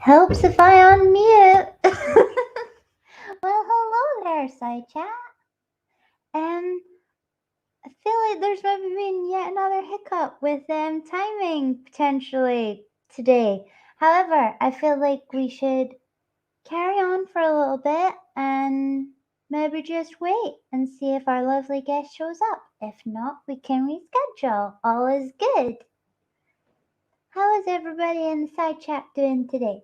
Helps if I unmute. Well, hello there, Side Chat. I feel like there's maybe been yet another hiccup with timing potentially today. However, I feel like we should carry on for a little bit and maybe just wait and see if our lovely guest shows up. If not, we can reschedule. All is good. How is everybody in the Side Chat doing today?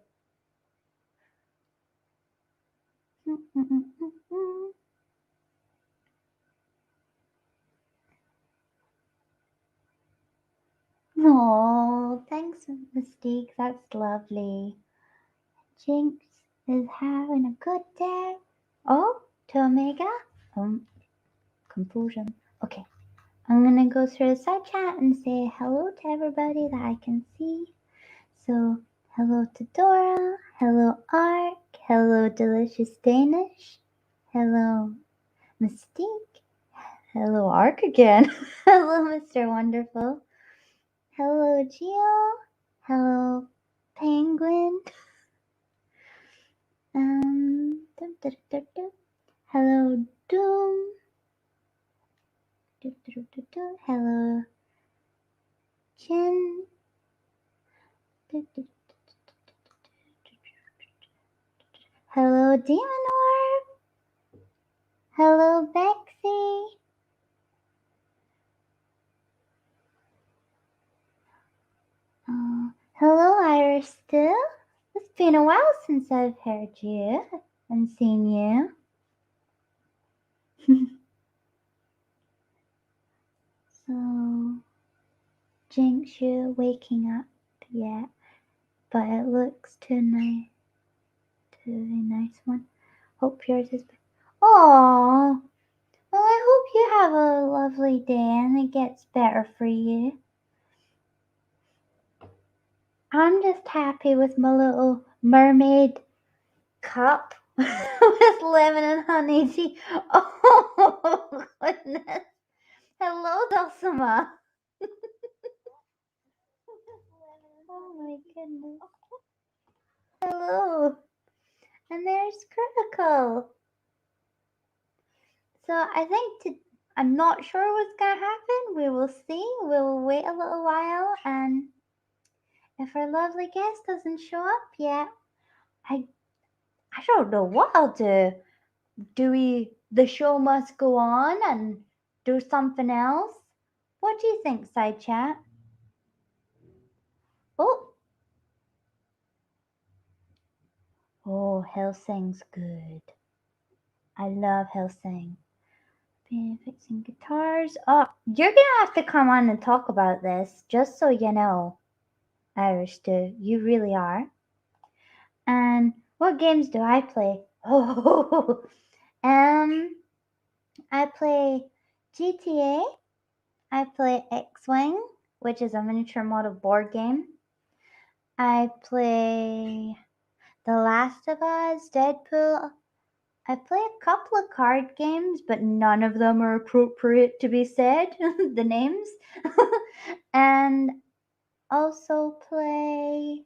Oh, thanks, Mystique. That's lovely. Jinx is having a good day. Oh, to Omega. Confusion. Okay. I'm gonna go through the side chat and say hello to everybody that I can see. So, hello to Dora. Hello, Ark. Hello, Delicious Danish. Hello, Mystique. Hello, Ark again. Hello, Mr. Wonderful. Hello, Geo. Hello, Penguin. Hello, Doom. Hello, Chin. Hello, Demon Orb. Hello, Bexy. Hello, Iris still. It's been a while since I've heard you and seen you. So, Jinx, you're waking up yet, but it looks too nice. Too nice one. Hope yours is. Oh, well, I hope you have a lovely day and it gets better for you. I'm just happy with my little mermaid cup with lemon and honey tea. Oh, goodness. Hello, Dulcima. Oh, my goodness. Hello. And there's Critical. So I think I'm not sure what's going to happen. We will see. We will wait a little while. And if our lovely guest doesn't show up yet, I don't know what I'll do. The show must go on and do something else? What do you think, Side Chat? Oh, Helsing's good. I love Helsing. Been fixing guitars. Oh, you're gonna have to come on and talk about this, just so you know. Irish too. You really are. And what games do I play? Oh, I play GTA. I play X-Wing, which is a miniature model board game. I play The Last of Us, Deadpool. I play a couple of card games, but none of them are appropriate to be said, the names. And also play...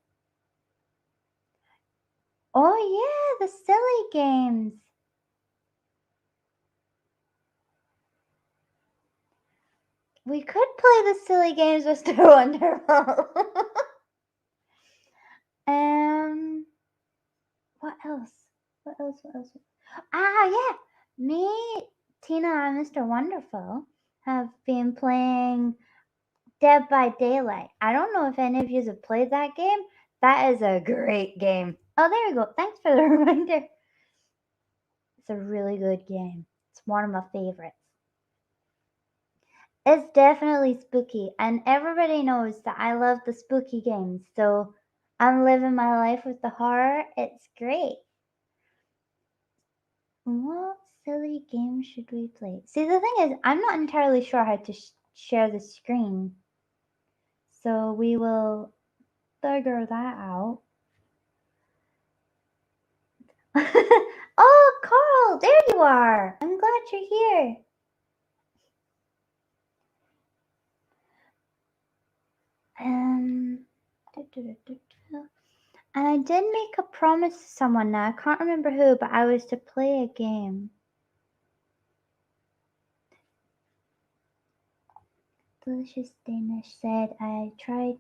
Oh yeah, the silly games. We could play the silly games, Mr. Wonderful. What else? What else? Yeah. Me, Tina, and Mr. Wonderful have been playing Dead by Daylight. I don't know if any of you have played that game. That is a great game. Oh, there you go. Thanks for the reminder. It's a really good game. It's one of my favorites. It's definitely spooky, and everybody knows that I love the spooky games, so I'm living my life with the horror. It's great. What silly game should we play? See, the thing is, I'm not entirely sure how to share the screen, so we will figure that out. Oh, Carl, there you are. I'm glad you're here. And I did make a promise to someone now. I can't remember who, but I was to play a game. Delicious Danish said I tried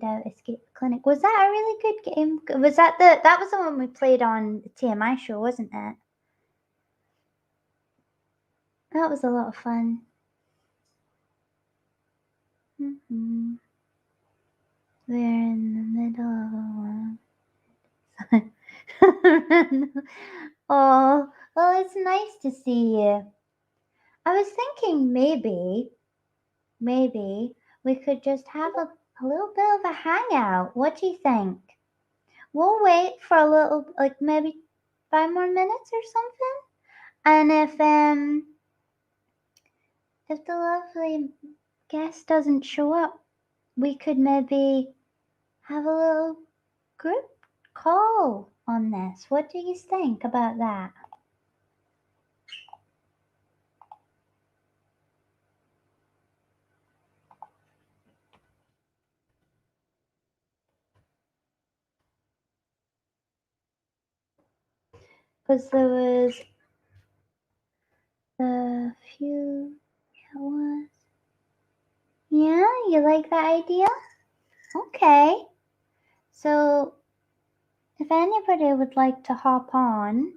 out Escape Clinic. Was that a really good game? Was that that was the one we played on the TMI show, wasn't it? That was a lot of fun. Mm-hmm. We're in the middle of one. Oh, well, it's nice to see you. I was thinking maybe we could just have a little bit of a hangout. What do you think? We'll wait for a little, like maybe 5 more minutes or something. And if the lovely guest doesn't show up, we could maybe have a little group call on this. What do you think about that? Because there was a few. Yeah, you like that idea? Okay. So, if anybody would like to hop on,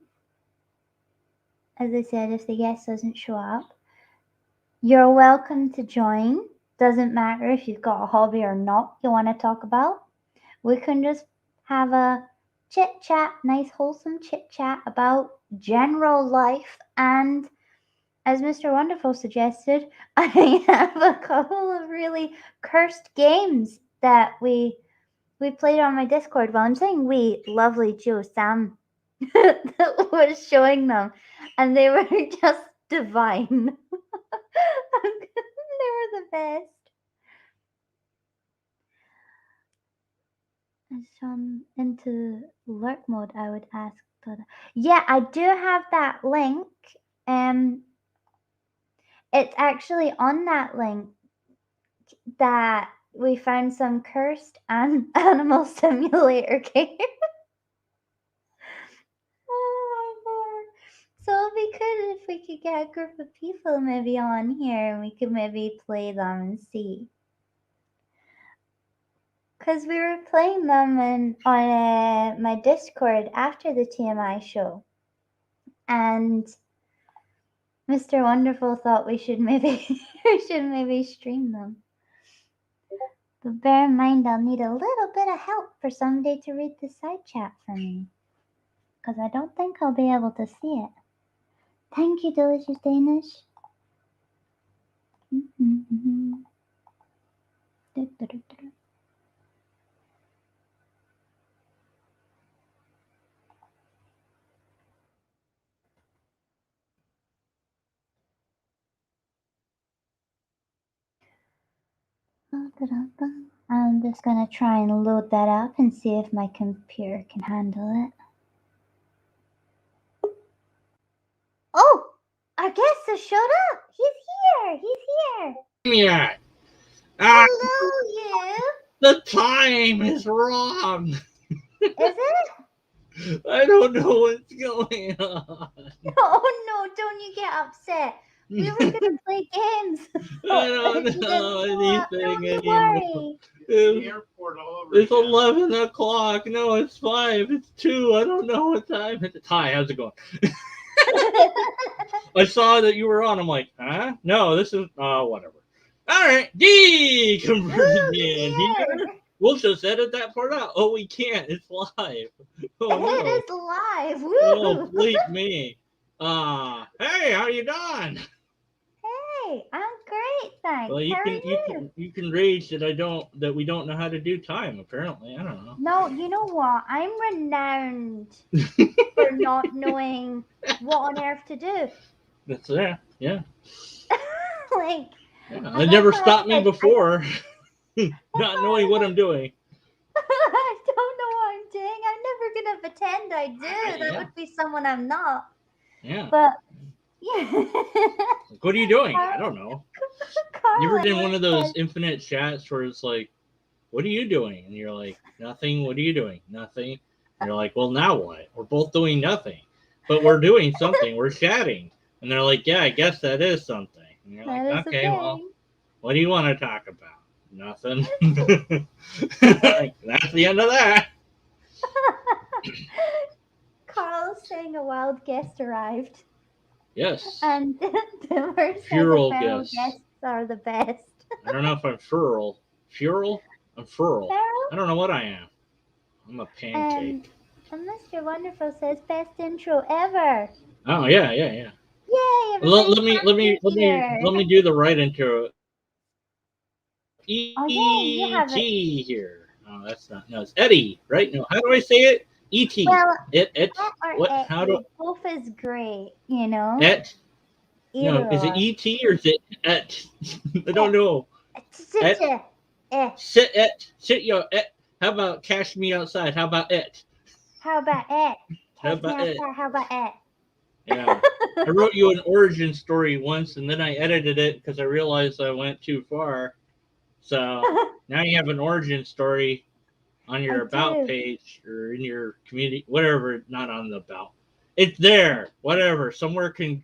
as I said, if the guest doesn't show up, you're welcome to join. Doesn't matter if you've got a hobby or not you want to talk about. We can just have a chit chat, nice wholesome chit chat about general life. And as Mr. Wonderful suggested, I have a couple of really cursed games that we played on my Discord. Well, I'm saying we, lovely Joe Sam that was showing them, and they were just divine. They were the best. As I'm into lurk mode, I would ask. Yeah, I do have that link. It's actually on that link that we found some cursed animal simulator game. Oh my god. So it'd be good if we could get a group of people maybe on here and we could maybe play them and see. Because we were playing them on my Discord after the TMI show. And Mr. Wonderful thought we should maybe stream them. But bear in mind I'll need a little bit of help for somebody to read the side chat for me. Because I don't think I'll be able to see it. Thank you, Delicious Danish. I'm just going to try and load that up and see if my computer can handle it. Oh, our guest has showed up. He's here. Yeah. Hello, you. The time is wrong. Is it? I don't know what's going on. Oh no, don't you get upset. We were gonna play games. I don't know anything anymore. Worry. It's 11 o'clock. No, it's 5. It's 2. I don't know what time it is. Hi, how's it going? I saw that you were on. I'm like, huh? No, this is whatever. All right, Deconverted Man here. We'll just edit that part out. Oh, we can't. It's live. Oh no. It is live. Woo. Oh, bleep me. Hey, how you doing? Hey, I'm great, thanks. Well, how are you can rage that we don't know how to do time. Apparently, I don't know. No, you know what? I'm renowned for not knowing what on earth to do. That's it. Yeah. Like. Yeah, it never stopped me before. Not knowing what I'm doing. I don't know what I'm doing. I'm never gonna pretend I do. That would be someone I'm not. Yeah. But yeah. What are you doing? I don't know. You ever done one of those infinite chats where it's like what are you doing? And you're like, nothing. What are you doing? Nothing. And you're like, well, now what? We're both doing nothing, but we're doing something. We're chatting. And they're like, yeah, I guess that is something. And you're like, That is the okay, well, thing. what do you want to talk about? Nothing. Like, that's the end of that. Carl's saying a wild guest arrived. Yes. And Dimmer says Fural feral guess. guests are the best. I don't know if I'm fural. Fural? I'm fural. Feral? I don't know what I am. I'm a And, pancake. and Mr. Wonderful says best intro ever. Oh yeah, yeah, yeah. Yay, Let, everybody's let me let me happy let me here. let me do the right intro. Oh yeah, you have it. E.T. here. Oh, that's not. No, it's Eddie, right? No, how do I say it? E.T. Well, It. or What? it, How do? both is great, you know? Et. No, Either is it or. E.T. or is it Et? I don't know. Et. Eh. Sit et. Sit yo et. How about cash me outside? How about it? How about it? How Catch me about it? outside, how about it? Yeah. I wrote you an origin story once, and then I edited it because I realized I went too far. So now you have an origin story on your I about do. page or in your community, whatever. Not on the about. It's there. Whatever. Somewhere can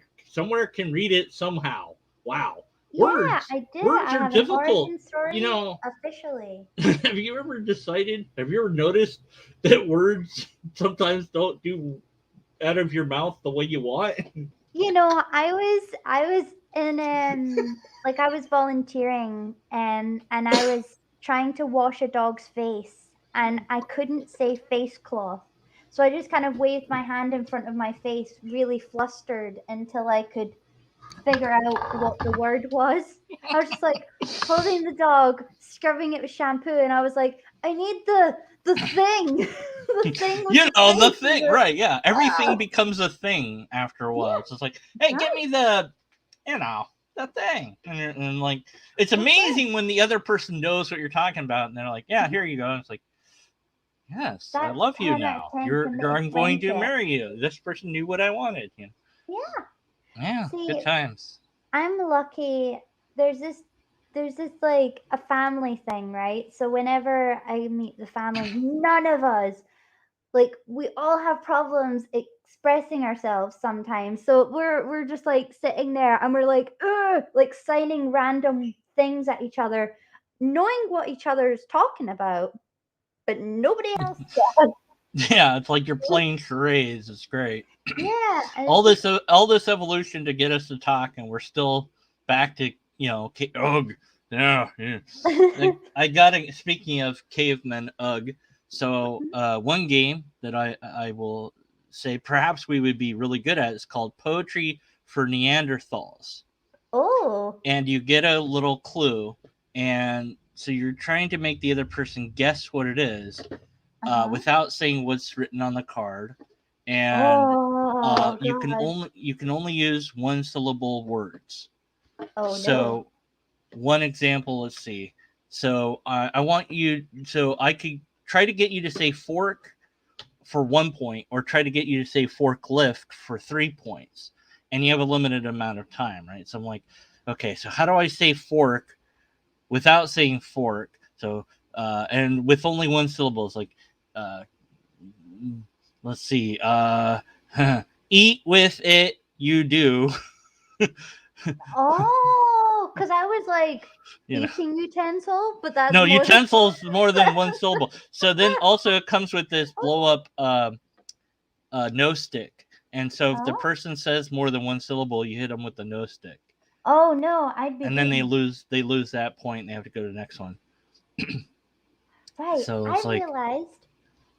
read it somehow. Wow. Yeah, Words. I do. Words I are have an difficult. origin story You know. officially. Have you ever decided? Have you ever noticed that words sometimes don't do out of your mouth the way you want? You know, I was in like I was volunteering and I was trying to wash a dog's face and I couldn't say face cloth. So I just kind of waved my hand in front of my face, really flustered until I could figure out what the word was. I was just like holding the dog, scrubbing it with shampoo, and I was like, I need the thing. The thing with You the know, the face and thing, the right? Yeah, everything oh, becomes a thing after a while. yeah, It's just like, hey, get right. me the, the thing, and like, it's That's amazing when the other person knows what you're talking about, and they're like, yeah, it. here you go. And it's like, yes, I That's love you 10 out of now. 10 committed I'm going to friendship. marry you. This person knew what I wanted. Yeah. Yeah, good See, times. I'm lucky. There's this there's this like a family thing, right? So whenever I meet the family, none of us like we all have problems expressing ourselves sometimes. So we're just like sitting there and we're like, ugh, like signing random things at each other, knowing what each other is talking about, but nobody else does. Yeah, it's like you're playing charades. It's great. Yeah, and all it's just this evolution to get us to talk, and we're still back to ugh. Yeah, yeah. Like, I got it. Speaking of cavemen, ugh. So one game that I will say perhaps we would be really good at is called Poetry for Neanderthals, oh, and you get a little clue, and so you're trying to make the other person guess what it is uh-huh. without saying what's written on the card, and Oh god. you can only use one syllable words. Oh no. So one example, let's see. So I want you. So I could try to get you to say fork for 1 point, or try to get you to say forklift for 3 points, and you have a limited amount of time, right? So I'm like, okay, so how do I say fork without saying fork? So and with only one syllable, it's like uh, let's see. Eat with it, you do. Oh, because I was like You know, eating utensil, but that's no more than utensils more than one syllable. So then also it comes with this blow up no stick. And so if the oh. person says more than one syllable, you hit them with the no stick, Oh no, I'd be and then beaten. they lose that point. And they have to go to the next one. Right. So I it's like, realized.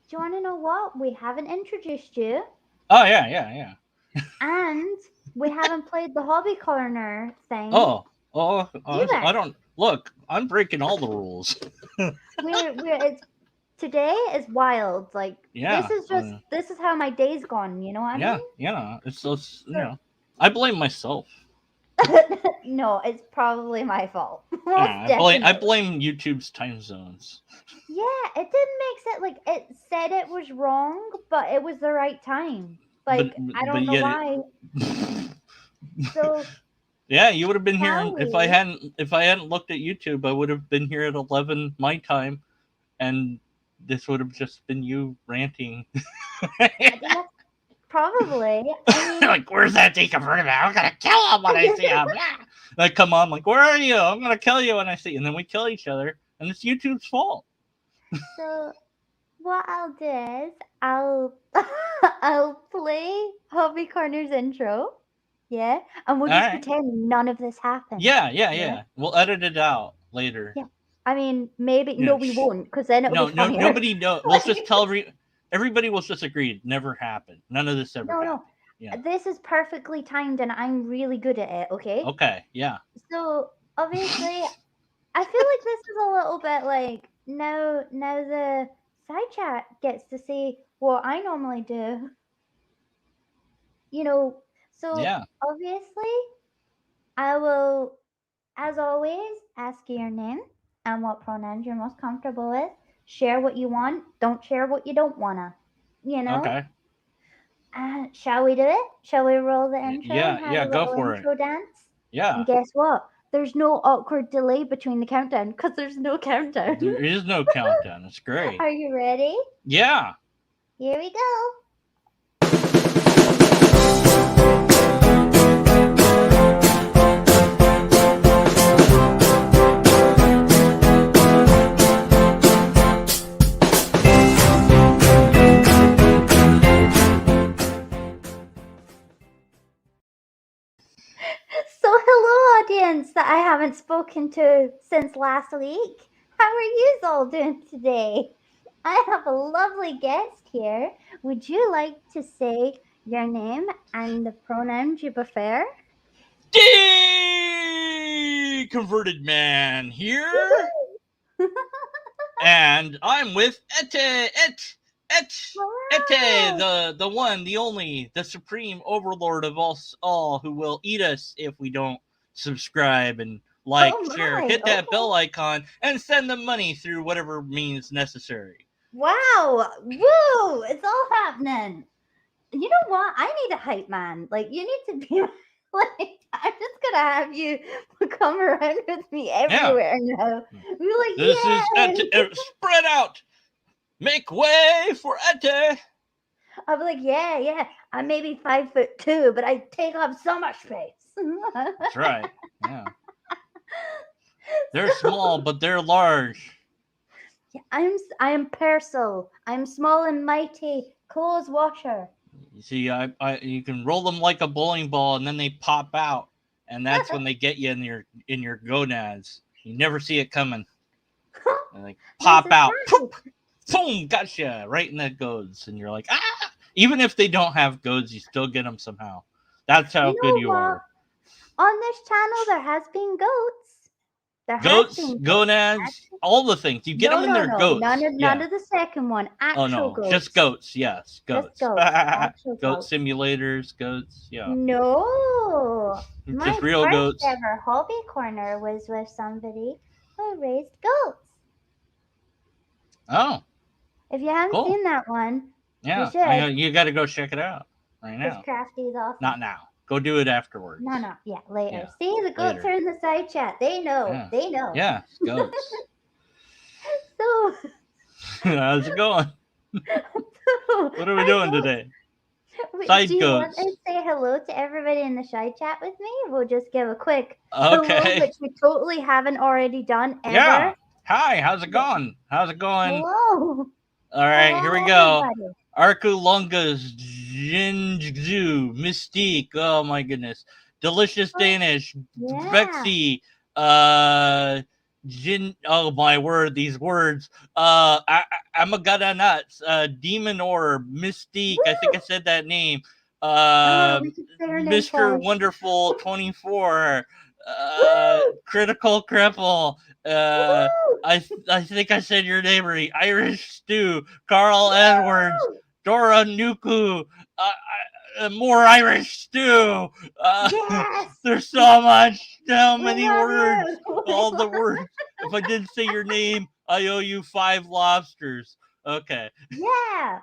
Do you want to know what? We haven't introduced you, oh yeah, yeah, yeah. and we haven't played the hobby corner thing Oh, oh, I either. don't look. I'm breaking all the rules. We're it's today is wild. Like Yeah, this is how my day's gone. You know what I yeah, mean? yeah. It's just So I blame myself. no, it's probably my fault. Most Yeah, I definitely. blame YouTube's time zones. Yeah, it didn't make sense. Like it said it was wrong, but it was the right time. But Like I but don't know yet why. it. So Yeah, you would have been here shall if we? I hadn't looked at YouTube. I would have been here at 11 my time, and this would have just been you ranting. Yeah, probably. I mean, Like, where's that deconverted man? I'm gonna kill him when I see him. Blah. Like, come on, like, where are you? I'm gonna kill you when I see you. And then we kill each other, and it's YouTube's fault. so what I'll do is I'll play Hobby Corner's intro. Yeah. And we'll just Alright. pretend none of this happened. Yeah. We'll edit it out later. Yeah. I mean, maybe You no, know, we won't, because then it'll be No, funnier. nobody know. We'll just tell everybody will just agree it never happened. None of this ever No, happened. no. Yeah. This is perfectly timed, and I'm really good at it. Okay. Okay. Yeah. So obviously, I feel like this is a little bit like now the side chat gets to see what I normally do. You know, so Yeah. obviously I will, as always, ask you your name and what pronouns you're most comfortable with. Share what you want. Don't share what you don't wanna. You know. Okay. Shall we do it? Shall we roll the intro and have Yeah. a Go little for it. intro dance? Yeah. And guess what? There's no awkward delay between the countdown because there's no countdown. There is no countdown. It's great. Are you ready? Yeah. Here we go. So, hello, audience that I haven't spoken to since last week. How are you all doing today? I have a lovely guest here. Would you like to say your name and the pronouns you prefer? Deconverted Man here, and I'm with Ette. Ette, the one, the only, the supreme overlord of all, who will eat us if we don't subscribe and like, share, hit that bell icon, and send the money through whatever means necessary. Wow! Woo! It's all happening. You know what? I need a hype man. Like, you need to be like, I'm just gonna have you come around with me everywhere now. Be like, This yeah. is Ette. Spread out. Make way for Ette. I'll be like, yeah. I'm maybe 5'2", but I take up so much space. That's right. Yeah. They're small, but they're large. Yeah, I am Persil. I'm small and mighty, clothes washer. You see, you can roll them like a bowling ball, and then they pop out, and that's when they get you in your gonads. You never see it coming. And they pop out, poof, boom, gotcha, right in the goads, and you're like, ah! Even if they don't have goads, you still get them somehow. That's how good you are. On this channel, there has been goats. Goats, gonads, all the things. You get them in their goats. None of the second one. Actual goats. Just goats. Yes, goats. Just goats. Goat simulators, goats. Yeah. No. Just real goats. My first ever hobby corner was with somebody who raised goats. Oh. If you haven't seen that one, yeah, you got to go check it out right now. It's crafty as awesome. Not now. Go do it afterwards. No, yeah, later. Yeah, see, the goats are in the side chat. They know. Yeah. They know. Yeah, goats. So, how's it going? What are we doing today? Do you want to say hello to everybody in the side chat with me? We'll just give a quick hello, which we totally haven't already done ever. Yeah. Hi, how's it going? How's it going? Hello. All right, here we go. Arkulungas, Jinju, Mystique. Oh my goodness. Delicious Danish. Vexy. Jin. Oh my word, these words. Amagata Nuts. Demon Orb. Mystique. Woo! I think I said that name. Mr. Wonderful 24. Critical Cripple. I think I said your name right. Irish Stew, Carl Edwards, Dora Nuku, more Irish Stew. Yes! There's so many words. All the words. If I didn't say your name, I owe you 5 lobsters. Okay. Yeah.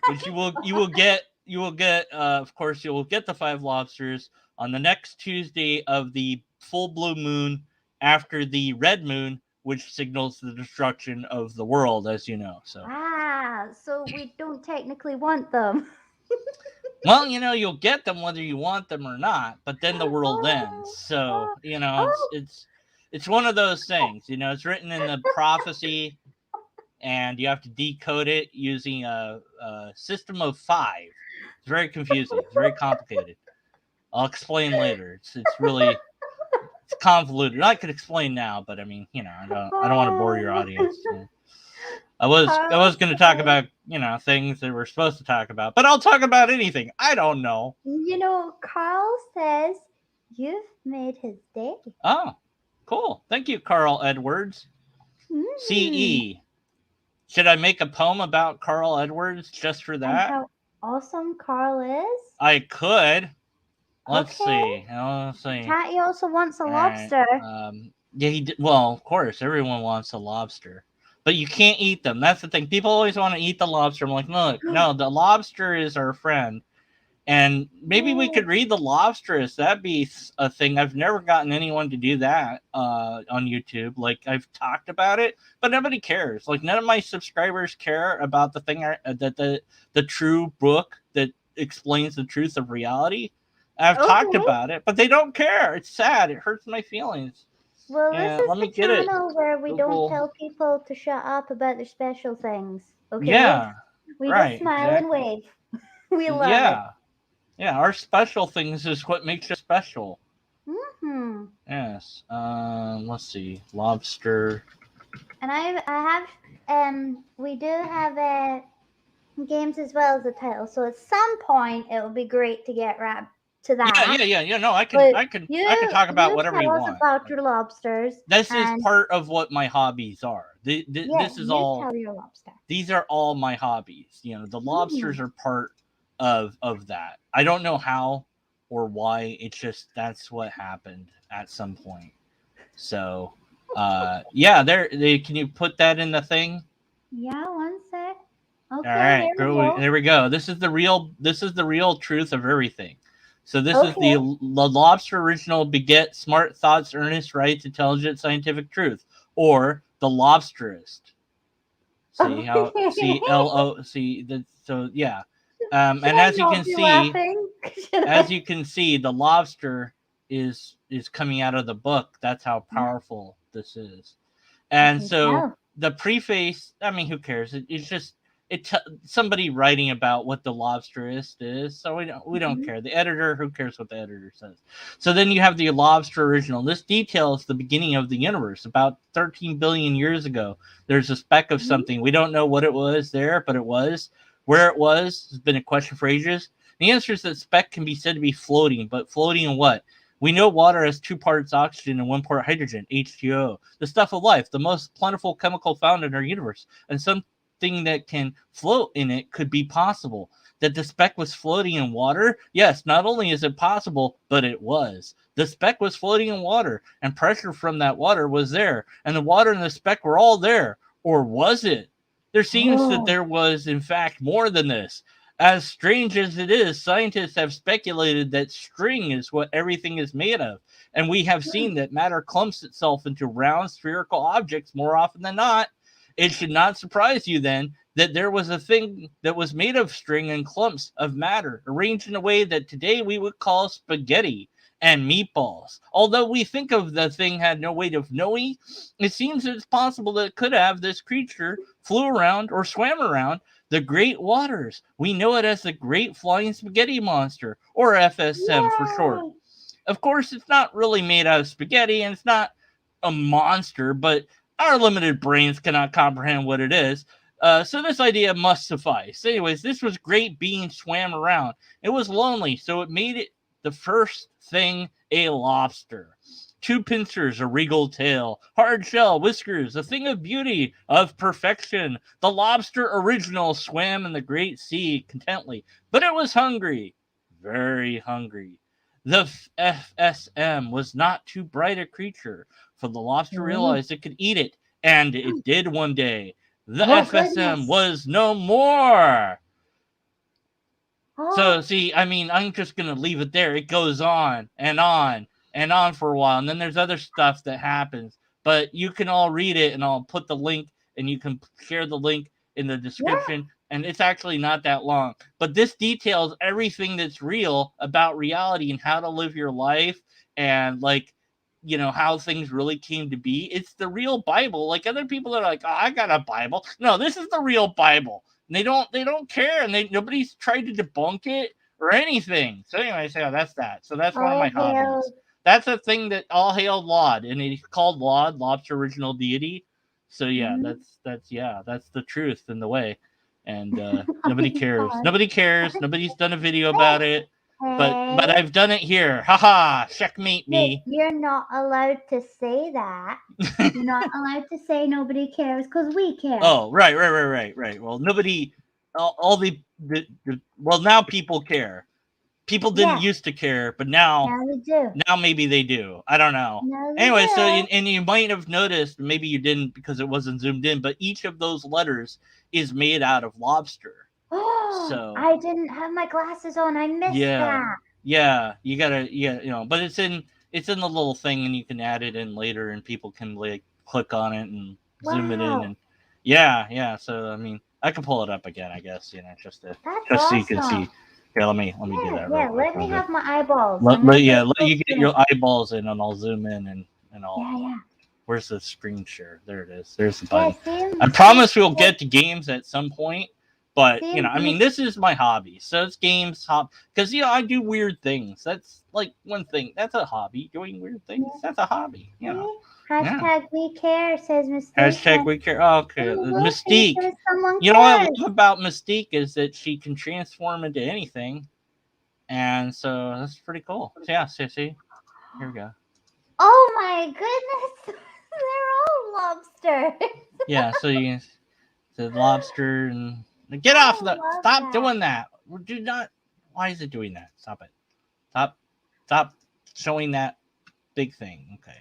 But you will get of course you will get the 5 lobsters on the next Tuesday of the full blue moon after the red moon, which signals the destruction of the world, as you know. So, So we don't technically want them. well, you'll get them whether you want them or not, but then the world ends. Oh, So, oh, it's oh. it's one of those things. It's written in the prophecy, and you have to decode it using a system of 5. It's very confusing. It's very complicated. I'll explain later. It's really it's convoluted. I could explain now, but I mean, I don't want to bore your audience. I was going to talk about things that we're supposed to talk about, but I'll talk about anything. I don't know. Carl says you've made his day. Oh, cool. Thank you, Carl Edwards. CE. Should I make a poem about Carl Edwards just for And that? how awesome Carl is. I could. Let's Okay. see. Let's see. Catty also wants a All lobster. right. Yeah, he did. Well, of course, everyone wants a lobster, but you can't eat them. That's the thing. People always want to eat the lobster. I'm like, look, no, the lobster is our friend, and maybe we could read the lobsterist. That'd be a thing. I've never gotten anyone to do that on YouTube. Like, I've talked about it, but nobody cares. Like, none of my subscribers care about the thing that the true book that explains the truth of reality. I've talked about it, but they don't care. It's sad. It hurts my feelings. Well, Yeah, this is let me the get it. channel where we Google. don't tell people to shut up about their special things. Okay? Yeah, we right, just smile exactly. and wave. We love it. Yeah. Our special things is what makes us special. Mm-hmm. Yes. Let's see. Lobster. And I have we do have games as well as a title. So at some point it will be great to get wrapped to that. Yeah. No, I can talk about whatever you tell us want. about your lobsters. This is part of what my hobbies are. This is all. Tell your lobster. These are all my hobbies. The lobsters are part of that. I don't know how or why. It's just that's what happened at some point. So, yeah. Can you put that in the thing? Yeah, one sec. Okay, all right, there we go. This is the real truth of everything. So this is the lobster original beget smart thoughts, earnest rights, intelligent scientific truth, or the lobsterist. See how so yeah. And as you can see, the lobster is coming out of the book. That's how powerful this is. And so the preface, I mean, who cares? It's just somebody writing about what the lobsterist is. So we don't care. The editor, who cares what the editor says? So then you have the lobster original. This details the beginning of the universe. About 13 billion years ago, there's a speck of something. We don't know what it was there, but it was. Where it was has been a question for ages. The answer is that speck can be said to be floating, but floating in what? We know water has 2 parts oxygen and 1 part hydrogen, H2O, the stuff of life, the most plentiful chemical found in our universe, and something that can float in it could be possible. That the speck was floating in water? Yes, not only is it possible, but it was. The speck was floating in water, and pressure from that water was there, and the water and the speck were all there. Or was it? There seems that there was, in fact, more than this. As strange as it is, scientists have speculated that string is what everything is made of, and we have seen that matter clumps itself into round spherical objects more often than not. It should not surprise you then that there was a thing that was made of string and clumps of matter arranged in a way that today we would call spaghetti and meatballs. Although we think of the thing had no way of knowing, it seems it's possible that it could have. This creature flew around or swam around the great waters. We know it as the Great Flying Spaghetti Monster, or FSM for short. Of course, it's not really made out of spaghetti, and it's not a monster, but our limited brains cannot comprehend what it is. So this idea must suffice. Anyways, this was great being swam around. It was lonely, so it made it the first thing a lobster. 2 pincers, a regal tail, hard shell, whiskers, a thing of beauty, of perfection. The lobster original swam in the great sea contently, but it was hungry, very hungry. The FSM was not too bright a creature, for the lobster realized it could eat it, and it did one day. The FSM was no more. So, see, I mean, I'm just going to leave it there. It goes on and on and on for a while, and then there's other stuff that happens. But you can all read it, and I'll put the link, and you can share the link in the description. And it's actually not that long. But this details everything that's real about reality and how to live your life, and like, you know, how things really came to be. It's the real Bible. Like, other people are like, oh, I got a Bible. No, this is the real Bible. And they don't care, and nobody's tried to debunk it or anything. So anyway, so that's that. So that's one of my hobbies. That's a thing that all hail Laud, and it's called Laud, Lobster Original Deity. So yeah, that's the truth in the way. And nobody cares. Nobody cares. Nobody's done a video about it. But I've done it here. Haha, checkmate me. You're not allowed to say that. You're not allowed to say nobody cares because we care. Oh, right. Well, nobody, all the well, now people care. People didn't used to care, but now they do. Now maybe they do. I don't know. Anyway, so and you might have noticed, maybe you didn't because it wasn't zoomed in, but each of those letters is made out of lobster. So I didn't have my glasses on. I missed that. Yeah, you gotta, you know, but it's in the little thing, and you can add it in later, and people can like click on it and zoom it in, and yeah. So I mean, I can pull it up again, I guess, you know, just so you can see. Yeah, let me do that. Yeah, let me have my eyeballs. Let you get your eyeballs in, and I'll zoom in and all. Yeah. Where's the screen share? There it is. There's the button. I promise we'll get to games at some point. But, you know, I mean, this is my hobby. So it's games, because, you know, I do weird things. That's like one thing. That's a hobby. Doing weird things. That's a hobby, you know. Hashtag we care, says Mystique. Hashtag we care. Oh, okay. Mystique. You know what I love about Mystique is that she can transform into anything. And so that's pretty cool. So, yeah, see? Here we go. Oh, my goodness. They're all lobsters. Yeah, so you the lobster and... Get off stop doing that. Do not. Why is it doing that? Stop it. Stop showing that big thing. Okay.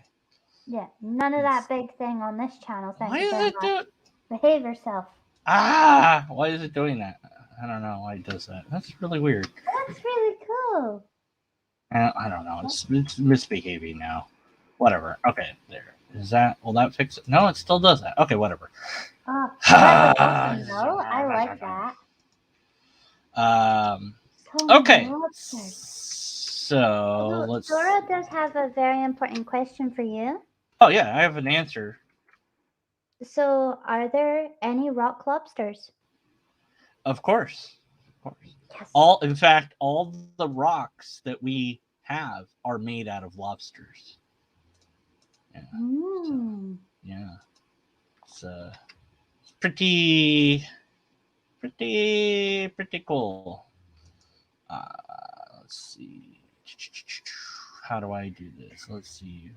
Yeah, none of that big thing on this channel. Why is it doing? Behave yourself. Why is it doing that? I don't know why it does that. That's really weird. That's really cool. I don't know. It's misbehaving now. Whatever. Okay, there. Is that? Will that fix it? No, it still does that. Okay, whatever. That's awesome, though. I like that. Okay. So let's. Dora does have a very important question for you. Oh yeah, I have an answer. So, are there any rock lobsters? Of course. Yes. In fact, all the rocks that we have are made out of lobsters. Yeah. So, yeah. It's pretty cool. Let's see. How do I do this? Let's see.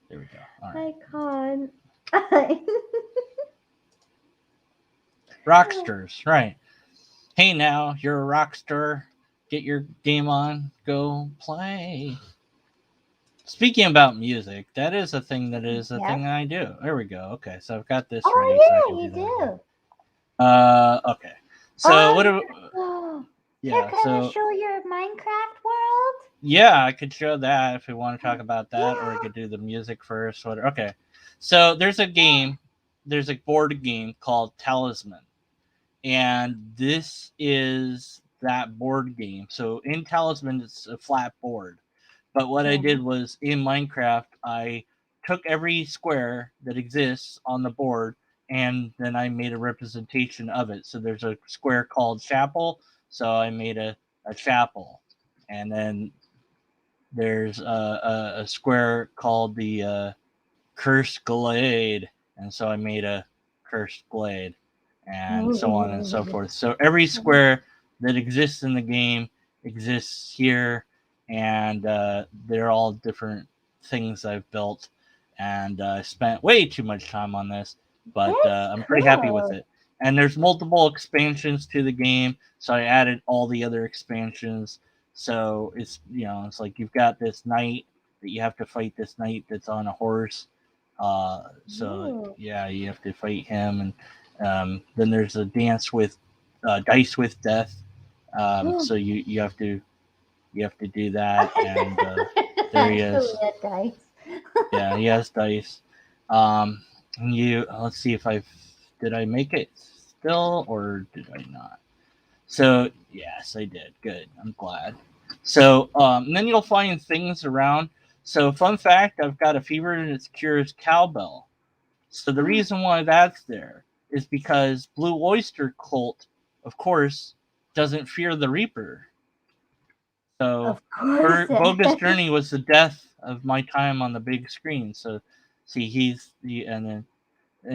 There we go. All right. I can't. Rockstars, right. Hey now, you're a rock star. Get your game on. Go play. Speaking about music, that is a thing that thing I do. There we go. Okay, so I've got this ready. Oh, yeah, you do. Okay. So what do yeah, so show your Minecraft world? Yeah, I could show that if we want to talk about that, or we could do the music first. Whatever. Okay. So there's a game, there's a board game called Talisman. And this is that board game. So in Talisman, it's a flat board. But what I did was in Minecraft, I took every square that exists on the board, and then I made a representation of it. So there's a square called chapel. So I made a chapel. And then there's a square called the cursed glade. And so I made a cursed glade. And so on and so forth. So every square that exists in the game exists here, and they're all different things I've built, and I spent way too much time on this, but I'm pretty happy with it. And there's multiple expansions to the game, so I added all the other expansions. So it's, you know, it's like you've got this knight that you have to fight, this knight that's on a horse. So yeah, you have to fight him, and then there's a dance with dice with death. So you have to do that, and there he Actually, is. a dice. Yeah, he has dice. And you let's see if did I make it still or did I not? So yes, I did. Good. I'm glad. So and then you'll find things around. So fun fact, I've got a fever and its cure is cowbell. So the reason why that's there is because Blue Oyster Cult, of course, doesn't fear the Reaper. So Of course. Bogus Journey was the death of my time on the big screen. So see, and then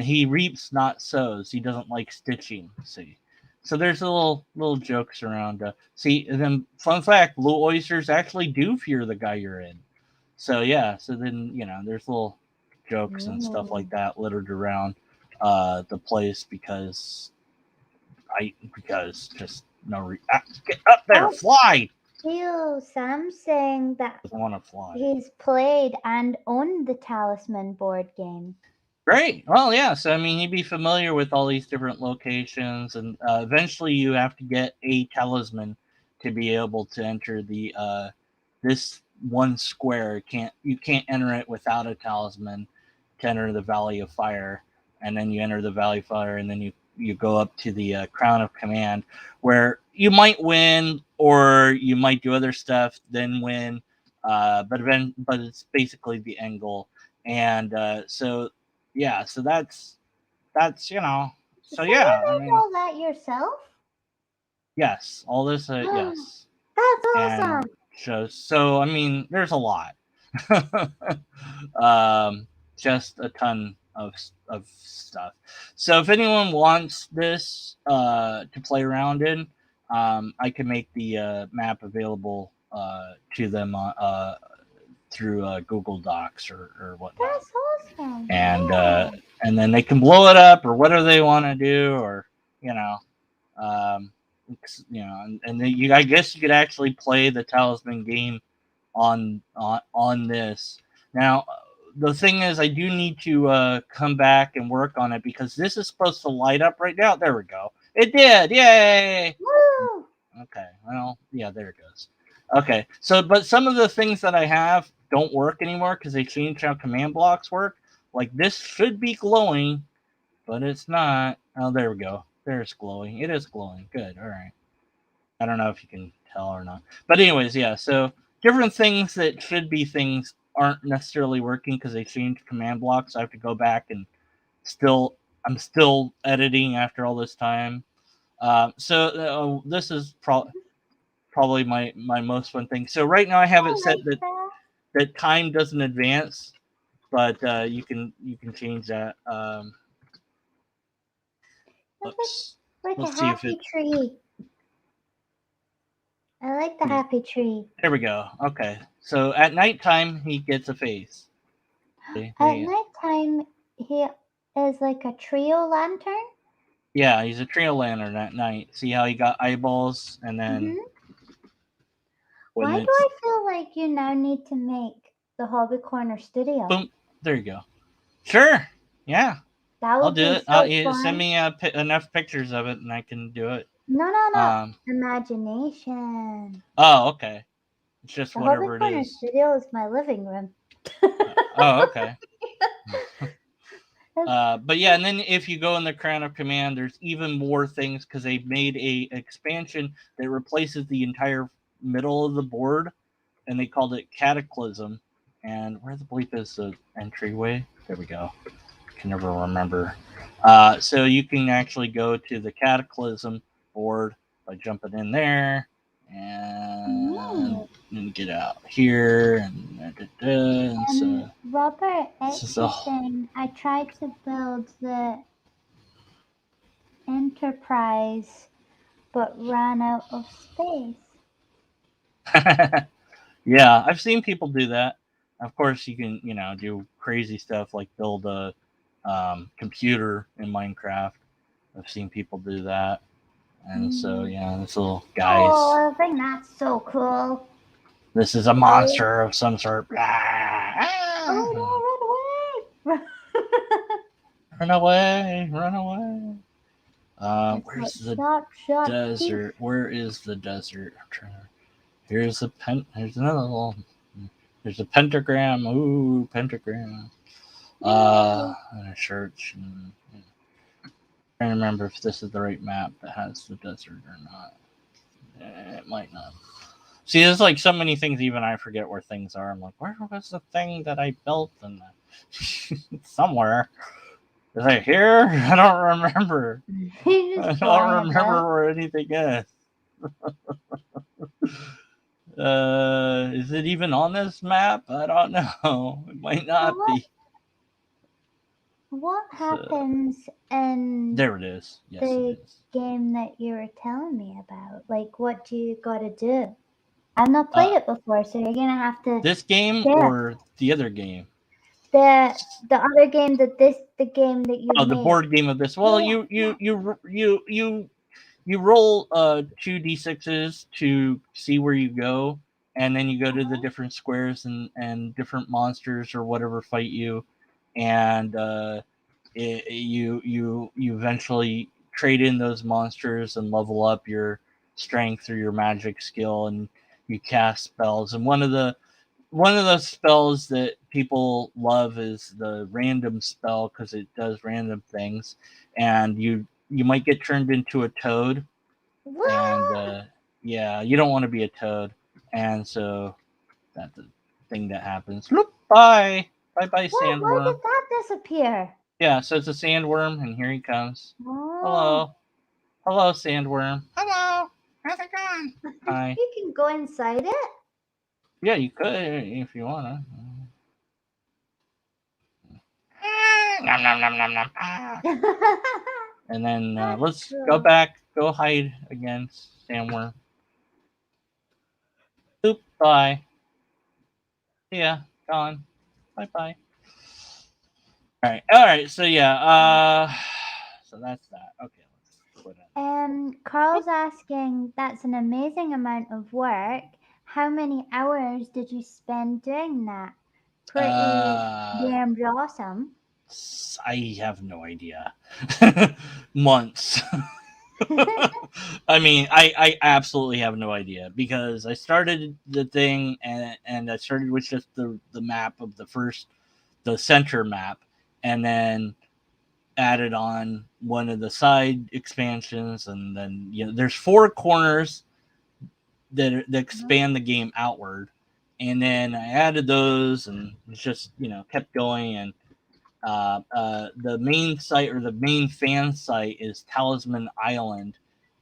he reaps, not sows. He doesn't like stitching. See, so there's a little jokes around. See, and then fun fact: blue oysters actually do fear the guy you're in. So yeah, so then there's little jokes and stuff like that littered around the place because just get up there, fly. Sam saying that Doesn't want to fly. he's played and owned the Talisman board game. Great. Well, yeah. So, I mean, you'd be familiar with all these different locations, and eventually you have to get a talisman to be able to enter the this one square. You can't enter it without a talisman to enter the Valley of Fire, and then you enter the Valley of Fire, and then you go up to the Crown of Command, where you might win or you might do other stuff, then win. But it's basically the end goal, and so yeah, so that's so yeah, I mean, all that yourself? yes, all this yes. That's awesome. And shows, so I mean, there's a lot. Just a ton of stuff. So if anyone wants this to play around in, I can make the map available to them through Google Docs or whatnot. That's awesome. And then they can blow it up or whatever they want to do, or um, and then I guess you could actually play the Talisman game on this. Now, the thing is, I do need to come back and work on it because this is supposed to light up right now. There we go. It did. Yay! Woo! Okay. Well, yeah, there it goes. Okay. So, but some of the things that I have don't work anymore because they changed how command blocks work. Like this should be glowing, but it's not. Oh, there we go. There's glowing. It is glowing. Good. All right. I don't know if you can tell or not. But anyways, yeah. So different things that should be things aren't necessarily working because they changed command blocks. I have to go back and I'm still editing after all this time. So this is probably my most fun thing. So right now I have it set that time doesn't advance, but you can change that. Let's see if it. Tree. I like the happy tree. There we go. Okay. So at nighttime, he gets a face. At nighttime, he is like a trio lantern? Yeah, he's a trio lantern at night. See how he got eyeballs? And then... Why do I feel like you now need to make the Hobby Corner studio? Boom. There you go. Sure. Yeah. I'll do it. So send me enough pictures of it and I can do it. No. Imagination. Oh, okay. It's just the whatever Hobby it Corner is. Studio is my living room. Oh, okay. But yeah, and then if you go in the Crown of Command, there's even more things because they made a expansion that replaces the entire middle of the board, and they called it Cataclysm. And where the bleep is the entryway? There we go. I can never remember. So you can actually go to the Cataclysm board by jumping in there and get out here and so Robert saying I tried to build the Enterprise but ran out of space. Yeah, I've seen people do that. Of course, you can do crazy stuff like build a computer in Minecraft. I've seen people do that. And so, yeah, this little guys. Oh, I think that's so cool. This is a monster of some sort. Oh, no, run away! Run away! Run away! It's Where's the sharp desert? Where is the desert? Here's Here's another little. There's a pentagram. Ooh, pentagram. And a church. And, trying to remember if this is the right map that has the desert or not. It might not. See, there's like so many things. Even I forget where things are. I'm like, where was the thing that I built? And somewhere. Is it here? I don't remember. I don't remember where anything is. Is it even on this map? I don't know. It might not be. What happens in There it is. Yes, the it is. game that you were telling me about? Like, what do you got to do? I've not played it before, so you're gonna have to. This game or the other game? The other game the game that you. Oh, the board game of this. Well, you roll 2d6s to see where you go, and then you go to the different squares and different monsters or whatever fight you, and you eventually trade in those monsters and level up your strength or your magic skill, and you cast spells. And one of the spells that people love is the random spell because it does random things, and you might get turned into a toad. What? And yeah, you don't want to be a toad, and so that's the thing that happens. Look, bye sandworm. Why did that disappear? Yeah, so it's a sandworm, and here he comes. Oh. Hello, sandworm. Hello, how's it going? Hi. You can go inside it. Yeah, you could if you wanna. Nom, nom, nom, nom, nom. And then let's go back. Go hide again, sandworm. Oop, bye. Yeah, gone. Bye. All right. So yeah, so that's that. Okay, let's quit it. Carl's asking, that's an amazing amount of work. How many hours did you spend doing that? Pretty damn awesome. I have no idea. Months. I mean, I absolutely have no idea because I started the thing and I started with just the map of the center map, and then added on one of the side expansions, and then there's 4 corners that expand the game outward, and then I added those and just kept going. And the main site or the main fan site is Talisman Island,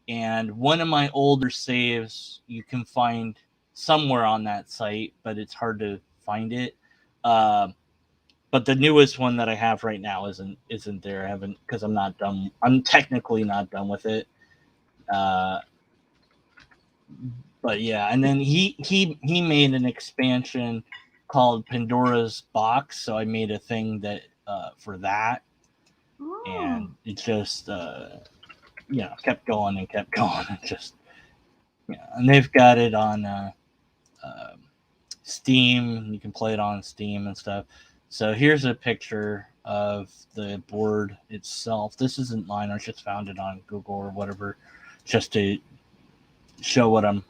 and one of my older saves you can find somewhere on that site, but it's hard to find it. But the newest one that I have right now isn't there. I haven't, because I'm not done. I'm technically not done with it. But yeah, and then he made an expansion called Pandora's Box, so I made a thing that for that, and it just kept going and just and they've got it on Steam. You can play it on Steam and stuff. So here's a picture of the board itself. This isn't mine. I just found it on Google or whatever, just to show what I'm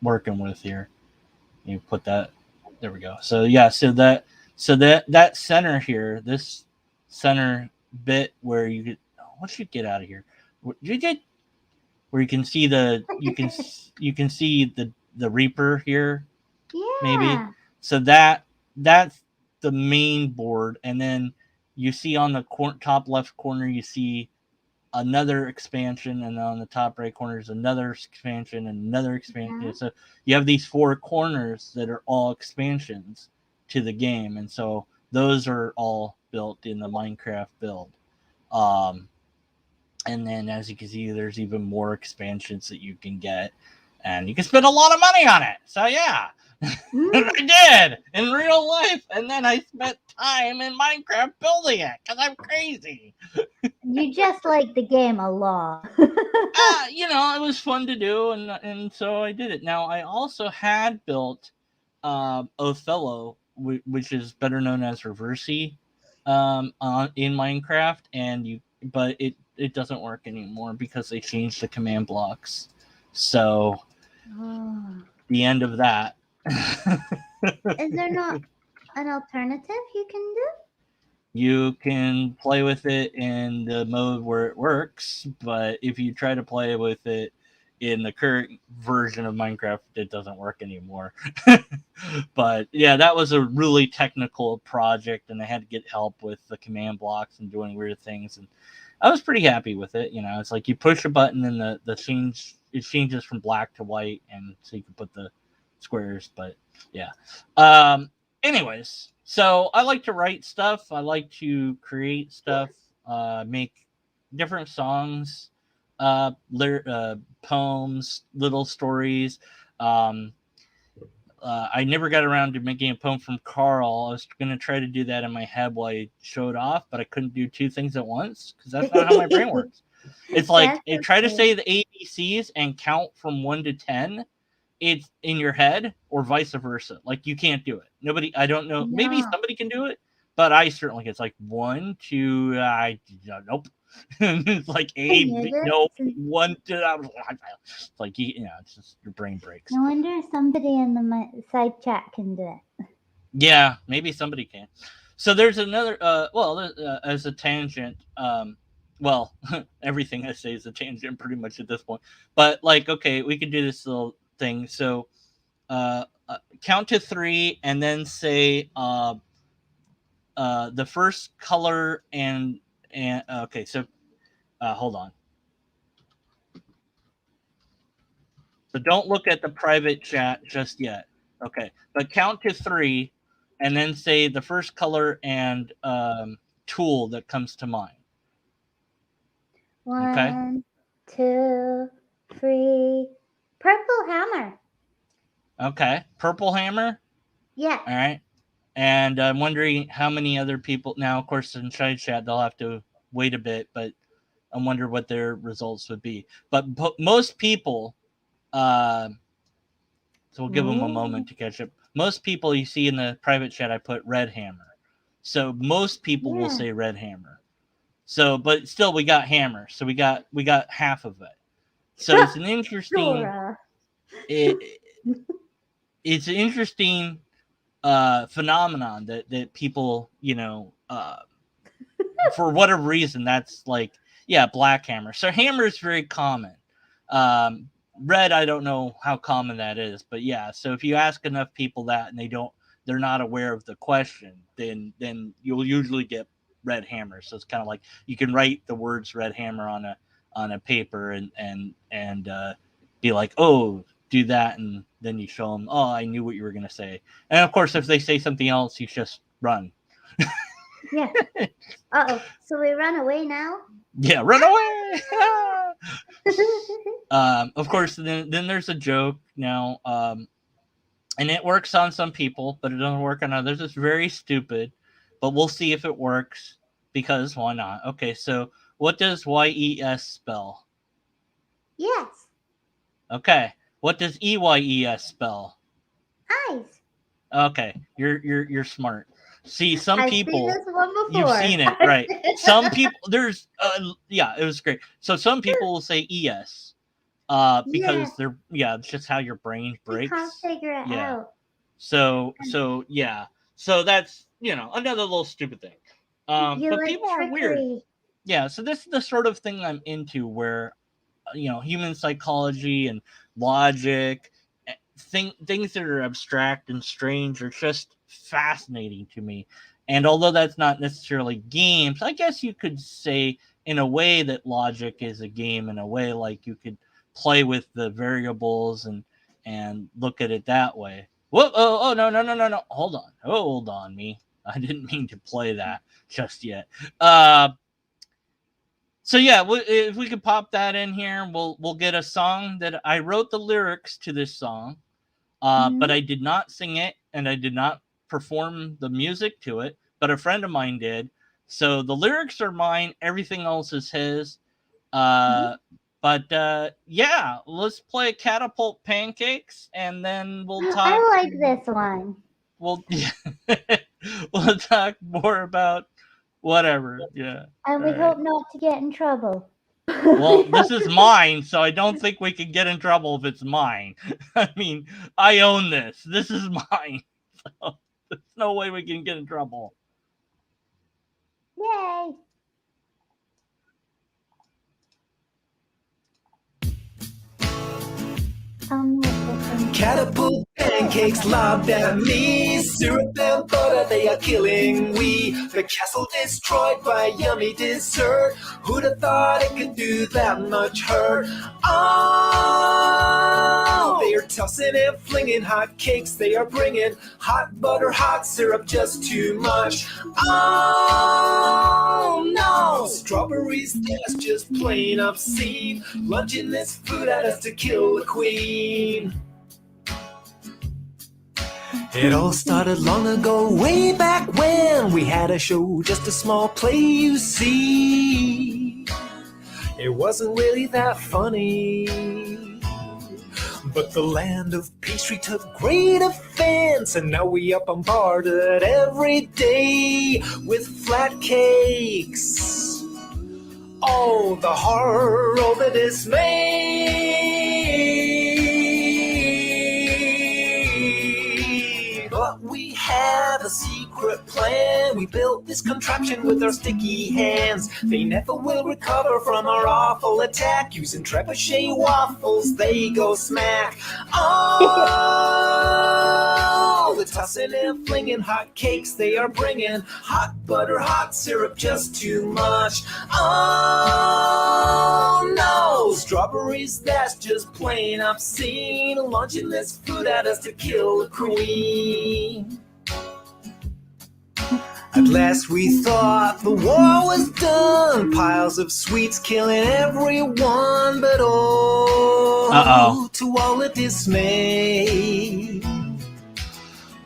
working with here. You put that. There we go. So yeah. So that center here, this center bit where you get. What you get out of here? You get where you can see you can see the Reaper here. Yeah. Maybe. So that's the main board, and then you see on the top left corner you see another expansion, and on the top right corner is another expansion and another expansion. Yeah. So you have these 4 corners that are all expansions to the game, and so those are all built in the Minecraft build. And then as you can see, there's even more expansions that you can get, and you can spend a lot of money on it. So yeah. I did in real life, and then I spent time in Minecraft building it because I'm crazy. You just like the game a lot. It was fun to do, and so I did it. Now I also had built Othello, which is better known as Reversi, in Minecraft, but it it doesn't work anymore because they changed the command blocks. So Oh. the end of that. Is there not an alternative you can do? You can play with it in the mode where it works, but if you try to play with it in the current version of Minecraft, it doesn't work anymore. But yeah, that was a really technical project, and I had to get help with the command blocks and doing weird things. And I was pretty happy with it. You know, it's like you push a button and the change it changes from black to white, and so you can put the squares. But yeah. Anyways, so I like to write stuff. I like to create stuff, make different songs, poems, little stories. Um, I never got around to making a poem from Carl. I was going to try to do that in my head while I showed off, but I couldn't do two things at once because that's not how my brain works. It's like That's try to okay. say the ABCs and count from 1 to 10. It's in your head, or vice versa. Like you can't do it. Nobody. I don't know. Maybe No. somebody can do it, but I certainly can. It's like 1, 2. Nope. It's like A, knew B, this nope. since- 1, 2. It's like it's just your brain breaks. No wonder somebody in the side chat can do it. Yeah, maybe somebody can. So there's another. As a tangent. Well, everything I say is a tangent pretty much at this point. But like, okay, we could do this little thing. So, count to 3, and then say the first color and okay. So, hold on. So don't look at the private chat just yet. Okay, but count to 3, and then say the first color and tool that comes to mind. Okay. 1, 2, 3. Purple hammer. Okay. Purple hammer. Yes. All right. And I'm wondering how many other people. Now, of course, in side chat they'll have to wait a bit, but I wonder what their results would be. But most people. So we'll give them a moment to catch up. Most people you see in the private chat, I put red hammer. So most people will say red hammer. So, but still, we got hammer. So we got half of it. So it's an interesting. It's an interesting phenomenon that people, for whatever reason, that's like, yeah, black hammer. So hammer is very common. Red, I don't know how common that is, but yeah. So if you ask enough people that and they're not aware of the question, then you'll usually get red hammer. So it's kind of like you can write the words red hammer on a paper and be like, oh, do that, and then you show them, oh, I knew what you were going to say. And of course, if they say something else, you just run. Yeah. So we run away now? Yeah, run away. Of course, then there's a joke now, and it works on some people, but it doesn't work on others. It's very stupid, but we'll see if it works, because why not? Okay, so what does YES spell? Yes. Okay, what does EYES spell? Eyes. Okay, you're smart. See, some I've people seen this one before. you've seen it, right? Some people there's yeah, it was great. So some people will say ES. Because they're it's just how your brain breaks. You can't figure it out. So yeah. So that's another little stupid thing. But like people are weird. Yeah, so this is the sort of thing I'm into, where human psychology and logic, things that are abstract and strange are just fascinating to me. And although that's not necessarily games, I guess you could say in a way that logic is a game, in a way like you could play with the variables and look at it that way. Whoa, oh no, hold on me, I didn't mean to play that just yet. So yeah, if we could pop that in here, we'll get a song that I wrote the lyrics to this song, but I did not sing it and I did not perform the music to it, but a friend of mine did. So the lyrics are mine, everything else is his. But yeah, let's play Catapult Pancakes, and then we'll talk. I like this one. We'll talk more about Whatever. Yeah. And we All right. hope not to get in trouble. Well, this is mine, so I don't think we can get in trouble if it's mine. I mean, I own this. This is mine. So there's no way we can get in trouble. Yay! Catapult pancakes lobbed at me. Syrup and butter, they are killing we. The castle destroyed by yummy dessert. Who'd have thought it could do that much hurt? Oh, they are tossing and flinging hot cakes. They are bringing hot butter, hot syrup, just too much. Oh no, strawberries, that's just plain obscene. Lunching this food at us to kill the queen. It all started long ago, way back when we had a show, just a small play, you see. It wasn't really that funny, but the land of pastry took great offense, and now we are bombarded every day with flat cakes. Oh, the horror, oh, the dismay. But we have a secret plan. We built this contraption with our sticky hands. They never will recover from our awful attack. Using trebuchet waffles, they go smack. Oh, the tossing and flinging hot cakes, they are bringing hot butter, hot syrup, just too much. Oh no, strawberries, that's just plain obscene. Launching this food at us to kill the queen. At last we thought the war was done. Piles of sweets killing everyone, but to all the dismay.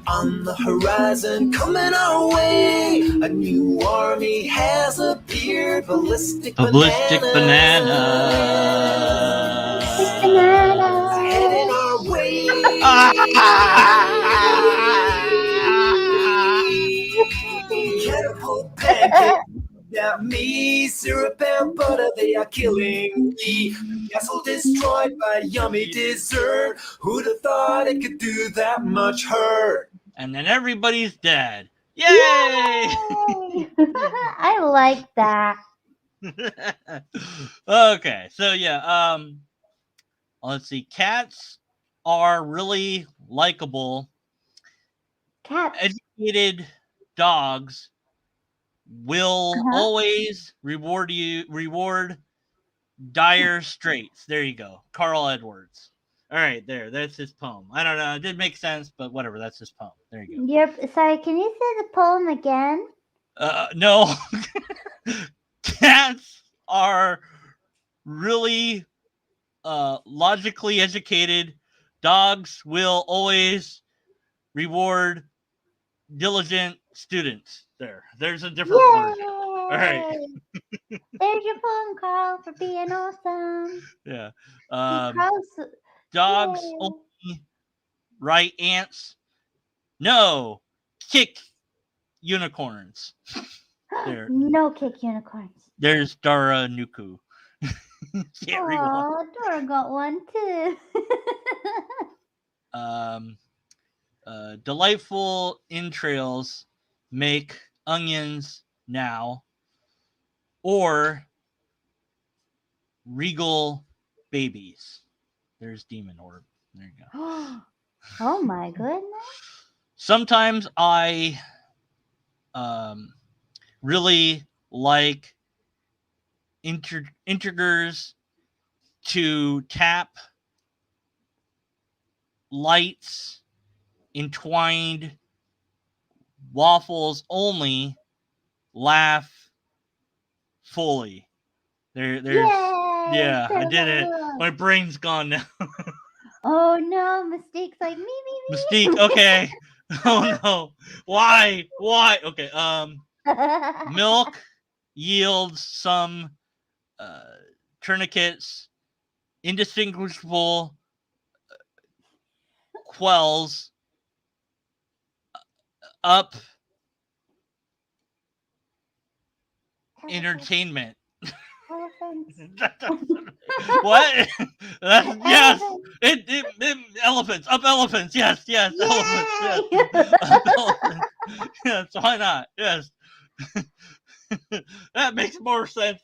On the horizon, coming our way, a new army has appeared. Ballistic bananas. Heading our way. Catapult pancakes at me. Syrup and butter, they are killing me. Castle destroyed by yummy dessert. Who'd have thought it could do that much hurt? And then everybody's dead. Yay! I like that. Okay, so yeah, let's see. Cats are really likable. Cats. Educated dogs will always reward dire straits. There you go. Carl Edwards. All right, that's his poem. I don't know, it didn't make sense, but whatever, that's his poem. There you go. Sorry, can you say the poem again? No. Cats are really logically educated. Dogs will always reward diligent students. There's a different word. All right. There's your poem, Carl, for being awesome. Yeah. Dogs only write ants. No, kick unicorns. There. No kick unicorns. There's Dara Nuku. Oh, Dora got one too. Delightful entrails make onions now, or regal babies. There's Demon Orb. There you go. Oh my goodness. Sometimes I really like integers to tap lights entwined waffles only laugh fully. There's yeah, I did it. My brain's gone now. Oh no, mistakes like me. Mystique, okay. Oh no. Why? Okay, milk yields some tourniquets, indistinguishable quells up Entertainment. Elephants. What? Yes. Elephants. Elephants. Up elephants. Yes. Elephants. Yes. Yay! Up elephants. Yes. Why not? Yes. That makes more sense.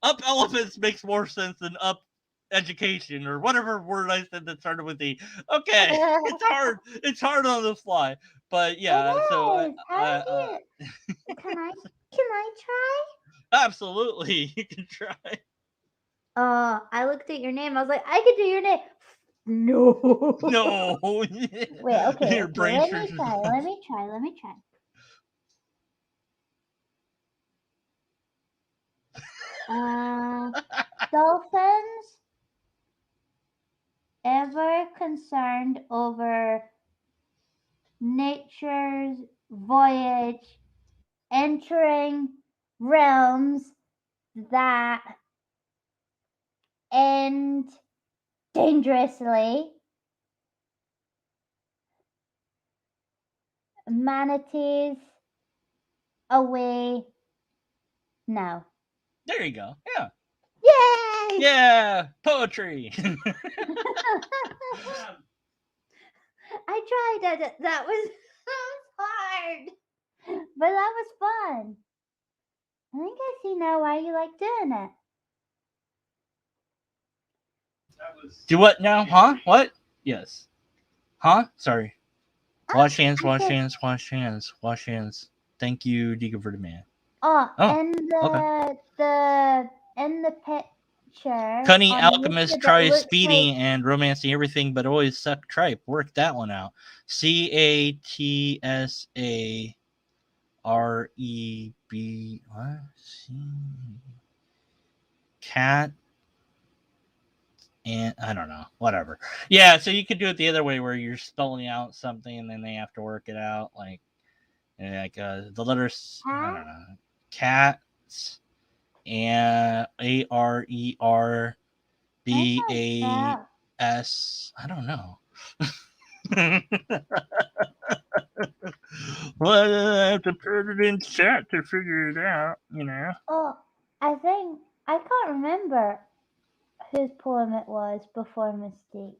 Up elephants makes more sense than up education or whatever word I said that started with E. Okay, it's hard. It's hard on the fly, but yeah. So It is. How do you? Can I try? absolutely, you can try. I looked at your name. I was like, I could do your name. No. No. Wait. Okay. Your brain Let me shrinks try. yourself. Let me try. Let me try. Dolphins ever concerned over nature's voyage, entering realms that end dangerously. Manatees away now. There you go. Yeah. Yay! Yeah. Poetry. I tried it. That was hard. But that was fun. I think I see now why you like doing it. Do what now? Huh? What? Yes. Huh? Sorry. Wash hands, I wash said- hands, wash hands, wash hands. Thank you, Deconverted Man. Oh, Oh, and the picture. Cunning on the alchemist picture that tries looks speeding like- and romancing everything, but always suck tripe. Work that one out. CATSAREB. What? Cat. And I don't know, whatever. Yeah, so you could do it the other way where you're spelling out something and then they have to work it out, like the letters. I don't know, cats and ARERBAS. I don't know. Well, I have to put it in chat to figure it out. Oh, I think I can't remember whose poem it was before Mystique.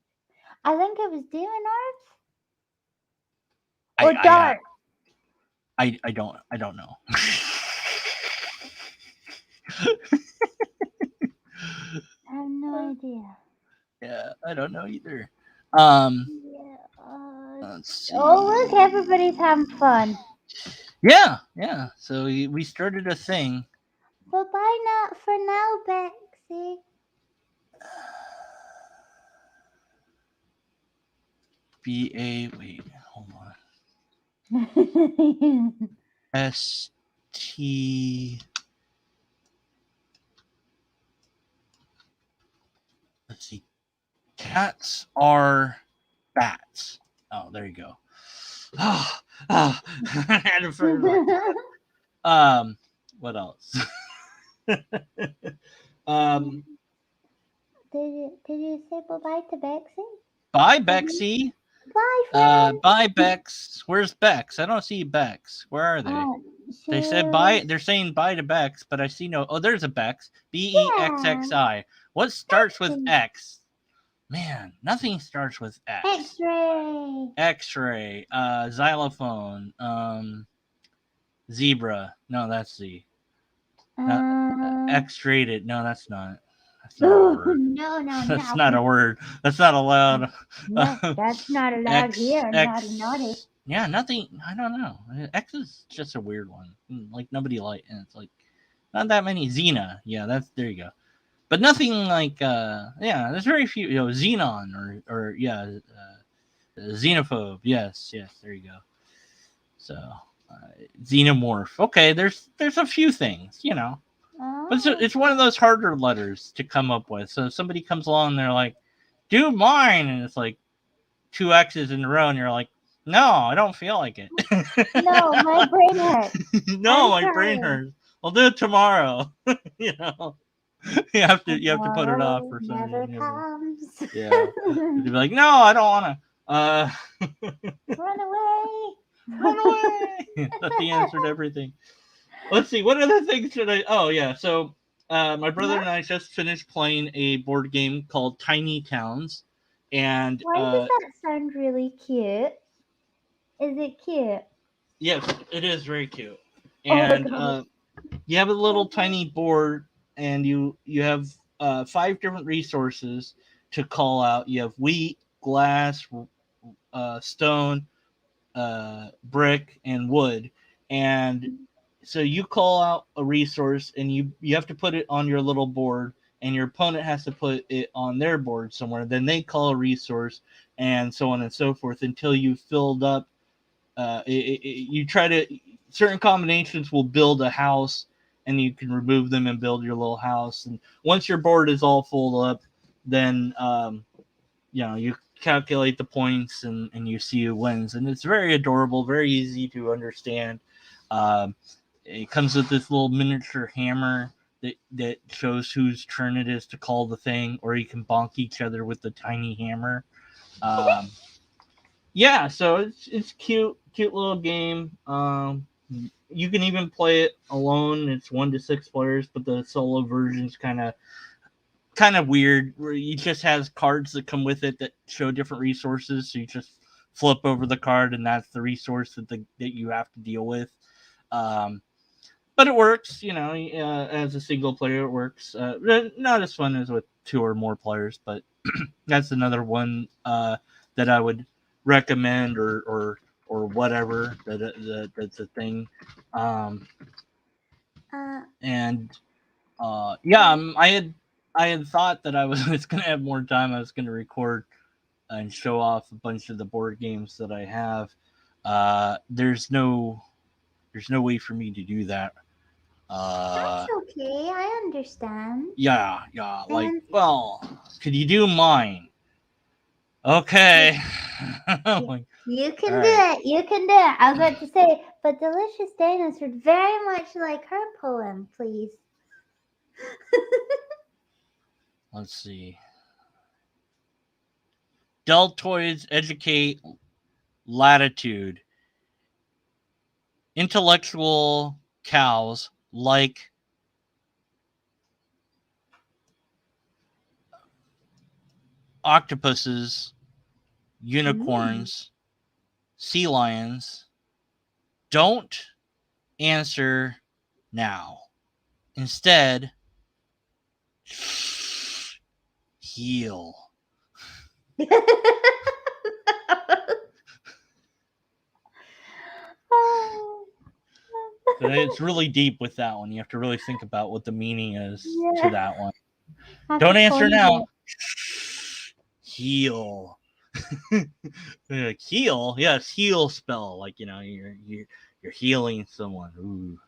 I think it was Demon Arts or Dark. I don't know. I have no idea. Yeah, I don't know either. Yeah. Let's see. Oh, look, everybody's having fun. Yeah. So we started a thing. But bye not for now, Bexy. Wait, hold on. ST. Let's see. Cats are bats. Oh, there you go. What else? Did you say bye to Bexy? Bye, Bexy. Bye, friend. Bye, Bex. Where's Bex? I don't see Bex. Where are they? They said bye. They're saying bye to Bex, but I see no. Oh, there's a Bex. BEXXI. What starts with X? Man, nothing starts with X. X-ray. X-ray. Xylophone. Zebra. No, that's Z. X-rated. No, that's not. That's not a word. No. That's not a word. That's not allowed. No, that's not allowed here. Naughty. Yeah, nothing. I don't know. X is just a weird one. Like nobody and it's like not that many. Xena. Yeah, there you go. But nothing like there's very few. Xenon or xenophobe. Yes, there you go. So xenomorph. Okay, there's a few things, But it's one of those harder letters to come up with. So if somebody comes along and they're like, do mine, and it's like 2 X's in a row, and you're like, no, I don't feel like it. No, my brain hurts. No, my brain hurts. I'll do it tomorrow. You have to put it off for some never reason. comes. Yeah. You'd be like, no, I don't want to. Run away. Run away. That's the answer to everything. Let's see. What other things should I? Oh yeah. So my brother and I just finished playing a board game called Tiny Towns, and Why does that sound really cute? Is it cute? yes, it is very cute. Oh my And god. you have a little tiny board, and you have 5 different resources to call out. You have wheat, glass, stone, brick, and wood, and so you call out a resource, and you have to put it on your little board, and your opponent has to put it on their board somewhere. Then they call a resource, and so on and so forth until you filled up. You try to certain combinations will build a house, and you can remove them and build your little house. And once your board is all full up, then you calculate the points, and you see who wins. And it's very adorable, very easy to understand. Um, it comes with this little miniature hammer that shows whose turn it is to call the thing, or you can bonk each other with the tiny hammer. Um, yeah, so it's cute little game. You can even play it alone. It's 1 to 6 players, but the solo version's kind of weird, where you just has cards that come with it that show different resources. So you just flip over the card, and that's the resource that you have to deal with. Um, but it works, as a single player, it works. Not as fun as with 2 or more players, but that's another one that I would recommend, or whatever that's a thing. Um, Uh, and yeah, I had thought that I was going to have more time. I was going to record and show off a bunch of the board games that I have. There's no way for me to do that. that's okay. I understand. Yeah. Like, And well, could you do mine? Okay. Like, you can all do right. it. You can do it. I was about to say, but Delicious Danas would very much like her poem, please. Let's see. Deltoids educate latitude. Intellectual cows like octopuses, unicorns, sea lions. Don't answer now. Instead, heal. Oh. But it's really deep with that one. You have to really think about what the meaning is to Yeah. that one. Have Don't to answer ponder now. it. Heal. Like, heal? Yes, heal spell. Like, you're healing someone. Ooh.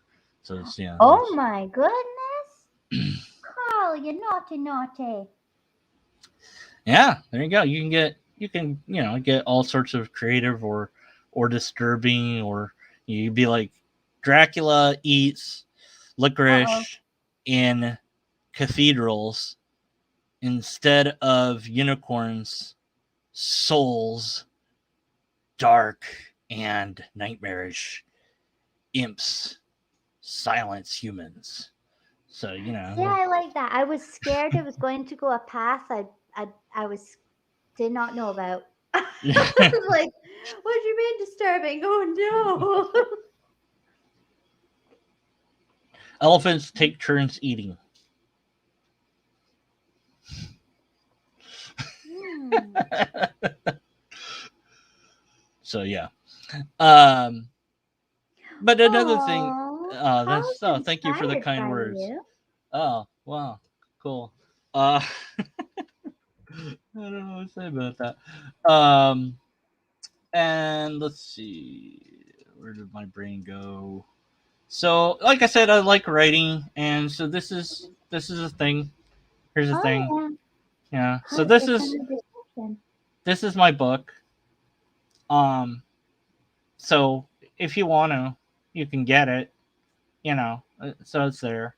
So it's Oh my goodness. Carl, you naughty. yeah, there you go. You can get all sorts of creative or disturbing, or you'd be like, Dracula eats Uh-oh. licorice in cathedrals instead of unicorns, souls, dark and nightmarish imps silence humans. So Yeah, I like that. I was scared it was going to go a path I did not know about. I was like, what do you mean disturbing? Oh no. elephants take turns eating. So yeah. But another thing. Carl's Thank you for the inspired kind by words. you. Oh wow, cool. I don't know what to say about that. And let's see, where did my brain go? So, like I said, I like writing, and so this is a thing. Here's a thing. Oh Yeah. yeah. So Heart is under discussion. this is my book. So if you want to, you can get it. So it's there.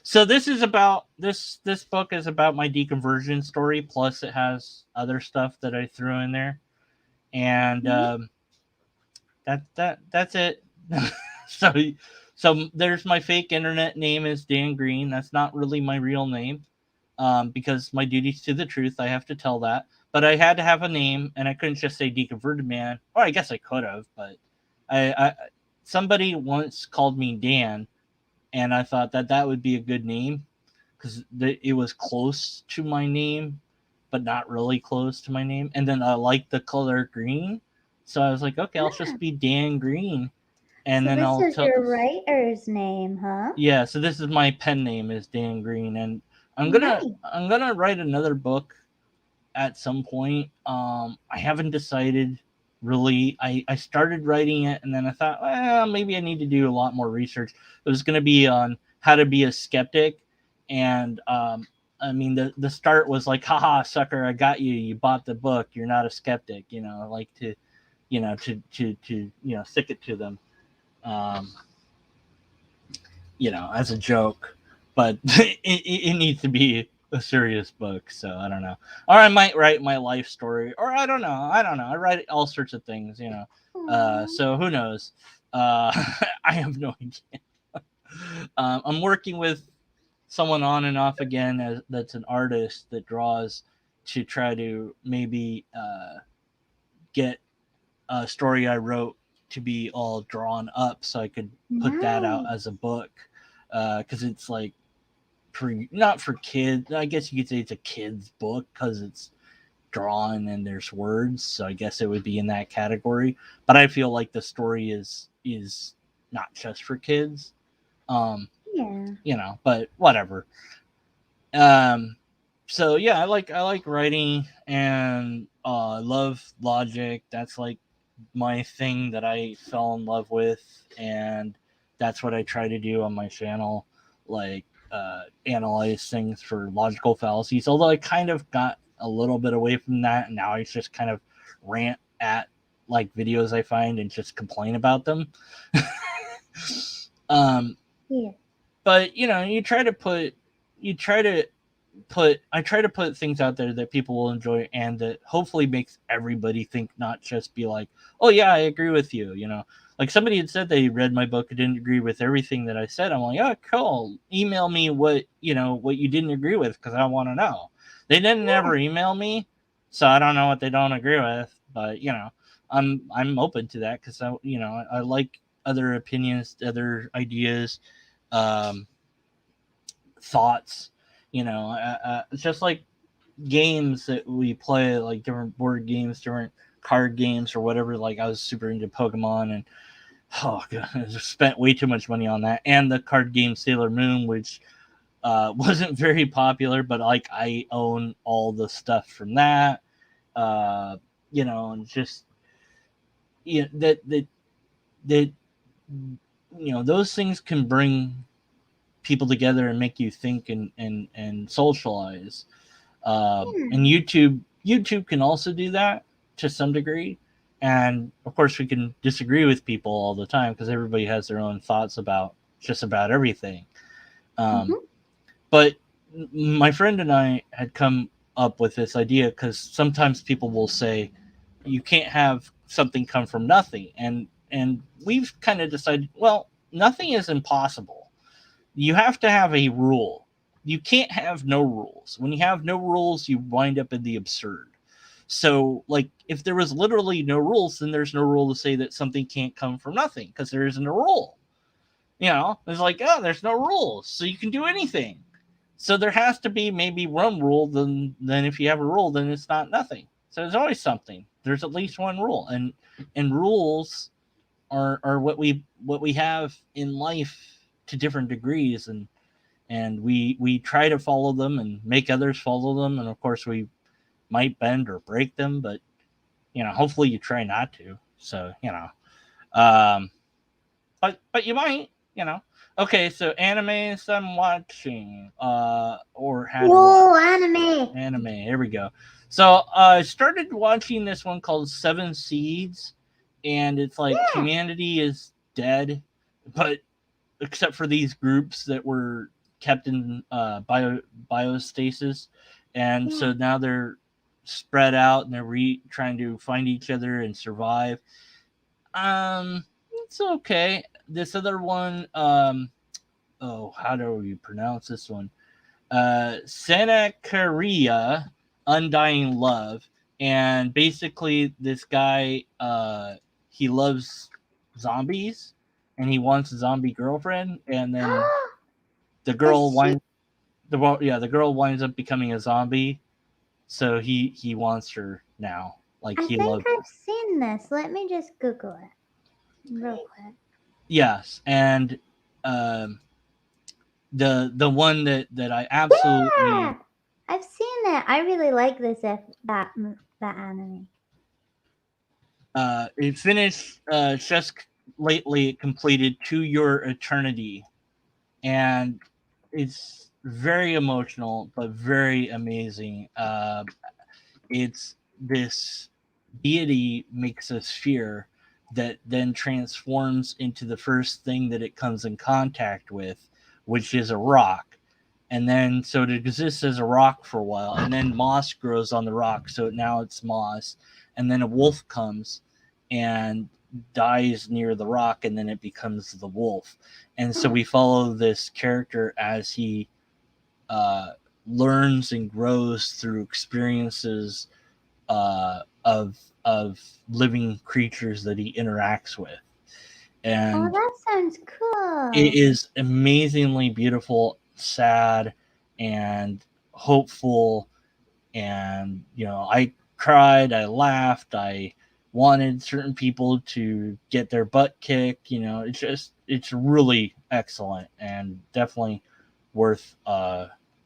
So this is about this book is about my deconversion story. Plus, it has other stuff that I threw in there, and Mhm. that's it. so So there's my fake internet name is Dan Green. That's not really my real name, because my duty's to the truth. I have to tell that. But I had to have a name, and I couldn't just say Deconverted Man. Or I guess I could have, but I somebody once called me Dan, and I thought that that would be a good name because it was close to my name, but not really close to my name. And then I liked the color green, so I was like, okay, I'll just be Dan Green, and So then this I'll is tell. your writer's name, huh? Yeah, so this is my pen name is Dan Green, and Nice. I'm gonna write another book at some point. I haven't decided really. I started writing it, and then I thought, well, maybe I need to do a lot more research. It was going to be on how to be a skeptic, and I mean, the start was like, haha, sucker, I got you. You bought the book. You're not a skeptic. Like to, stick it to them, um, as a joke. But it needs to be a serious book, so I don't know. Or I might write my life story, or I don't know. I write all sorts of things. Aw. So who knows? I have no idea. I'm working with someone on and off again that's an artist that draws to try to maybe get a story I wrote to be all drawn up so I could put that out Nice. as a book, because it's like not for kids. I guess you could say it's a kid's book because it's drawn and there's words. So I guess it would be in that category. But I feel like the story is not just for kids. Um, Yeah. But whatever. Um, so yeah, I like writing and love logic. That's like my thing that I fell in love with, and that's what I try to do on my channel, like analyze things for logical fallacies. Although I kind of got a little bit away from that, and now I just kind of rant at like videos I find and just complain about them. um, Yeah. but you try to I try to put things out there that people will enjoy and that hopefully makes everybody think, not just be like, oh yeah, I agree with you. Like somebody had said they read my book and didn't agree with everything that I said. I'm like, oh cool, email me what you didn't agree with, because I want to know. They didn't Yeah. ever email me, so I don't know what they don't agree with. But I'm open to that because I like other opinions, other ideas, um, thoughts. Just like games that we play, like different board games, different card games, or whatever. Like I was super into Pokemon, and oh god, I just spent way too much money on that. And the card game Sailor Moon, which wasn't very popular, but like I own all the stuff from that. And just that those things can bring people together and make you think and socialize. And Yeah. YouTube can also do that to some degree. And of course, we can disagree with people all the time because everybody has their own thoughts about just about everything. Um, Mm-hmm. but my friend and I had come up with this idea because sometimes people will say you can't have something come from nothing, and we've kind of decided, well, nothing is impossible. You have to have a rule. You can't have no rules. When you have no rules, you wind up in the absurd. So, like, if there was literally no rules, then there's no rule to say that something can't come from nothing because there isn't a rule. It's like, oh, there's no rules, so you can do anything. So there has to be maybe one rule. Then if you have a rule, then it's not nothing. So there's always something. There's at least one rule, and rules are what we have in life to different degrees, and we try to follow them and make others follow them, and of course we might bend or break them, but hopefully you try not to. So um, but you might. Okay, so animes I'm watching, or had Whoa, watched anime. anime. Here we go. So I started watching this one called Seven Seeds, and it's like Yeah. humanity is dead, but except for these groups that were kept in biostasis, and Yeah. so now they're spread out and they're trying to find each other and survive. It's okay. this other one, how do you pronounce this one? Sennacheribia, Undying Love. And basically, this guy, he loves zombies, and he wants a zombie girlfriend, and then the girl Is she- the girl winds up becoming a zombie, so he wants her now. Like I he think loves. I've seen this. Let me just Google it real quick. Yes, and the one that I absolutely Yeah, I've seen it. I really like this that anime. it finished just lately. It completed To Your Eternity, and it's very emotional but very amazing. It's this deity makes us fear that then transforms into the first thing that it comes in contact with, which is a rock. And then so it exists as a rock for a while, and then moss grows on the rock, so now it's moss. And then a wolf comes and dies near the rock, and then it becomes the wolf. And so we follow this character as he learns and grows through experiences of living creatures that he interacts with. Oh, And that sounds cool. it is amazingly beautiful, sad, and hopeful. And I cried, I laughed, I wanted certain people to get their butt kicked. It's really excellent, and definitely worth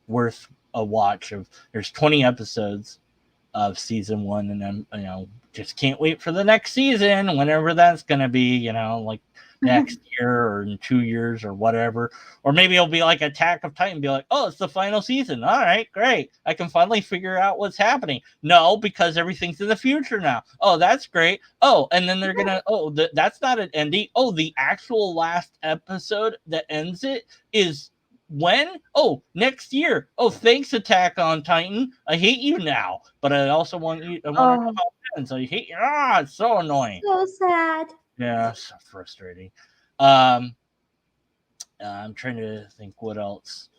worth a watch. There's 20 episodes of season 1, and I'm just can't wait for the next season, whenever that's going to be, like next year or in 2 years or whatever. Or maybe it'll be like Attack of Titan, be like, oh, it's the final season. All right, great. I can finally figure out what's happening. No, because everything's in the future now. Oh, that's great. Oh, and then they're going to, that's not an ending. Oh, the actual last episode that ends it is when? Oh, next year. Oh, thanks, Attack on Titan. I hate you now, but I also want you. I want to come out and so I hate you. It's so annoying. So sad. Yeah, so frustrating. I'm trying to think what else.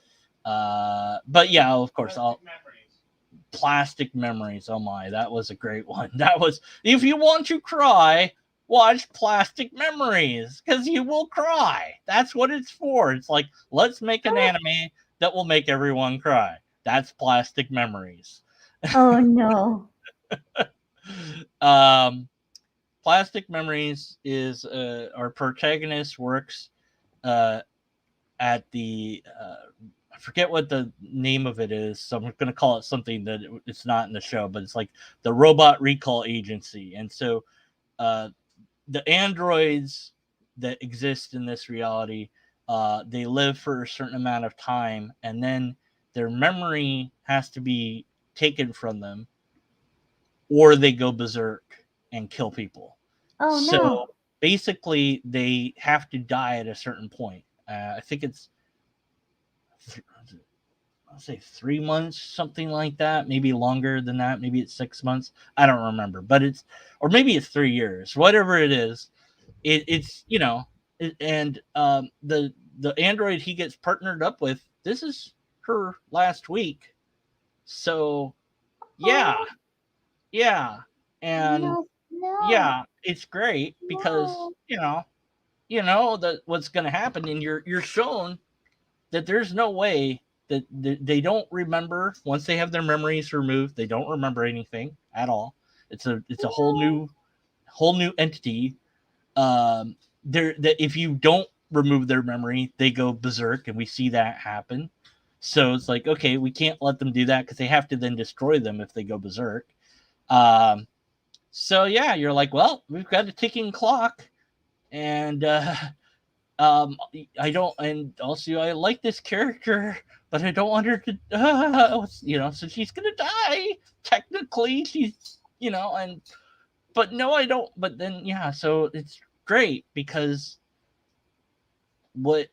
But yeah, of course, Plastic Memories. Oh my, that was a great one. That was, if you want to cry, watch Plastic Memories, because you will cry. That's what it's for. It's like, let's make an anime that will make everyone cry. That's Plastic Memories. Oh no. Plastic Memories is our protagonist works at the I forget what the name of it is, so I'm going to call it something that it's not in the show, but it's like the Robot Recall Agency. And so the androids that exist in this reality, they live for a certain amount of time, and then their memory has to be taken from them, or they go berserk and kill people. Oh So no. basically, they have to die at a certain point. I think it's I'll say 3 months, something like that. Maybe longer than that. Maybe it's 6 months. I don't remember, but or maybe it's 3 years. Whatever it is, it's and the android he gets partnered up with. This is her last week, so yeah, Oh, yeah, and no. yeah, it's great because No. that what's going to happen, and you're shown that there's no way that they don't remember. Once they have their memories removed, they don't remember anything at all. It's a whole new entity. That if you don't remove their memory, they go berserk, and we see that happen. So it's like, okay, we can't let them do that because they have to then destroy them if they go berserk. So yeah, you're like, well, we've got a ticking clock, and I don't, and also I like this character, but I don't want her to, so she's gonna die. Technically, she's, and but no, I don't. But then, yeah, so it's great because what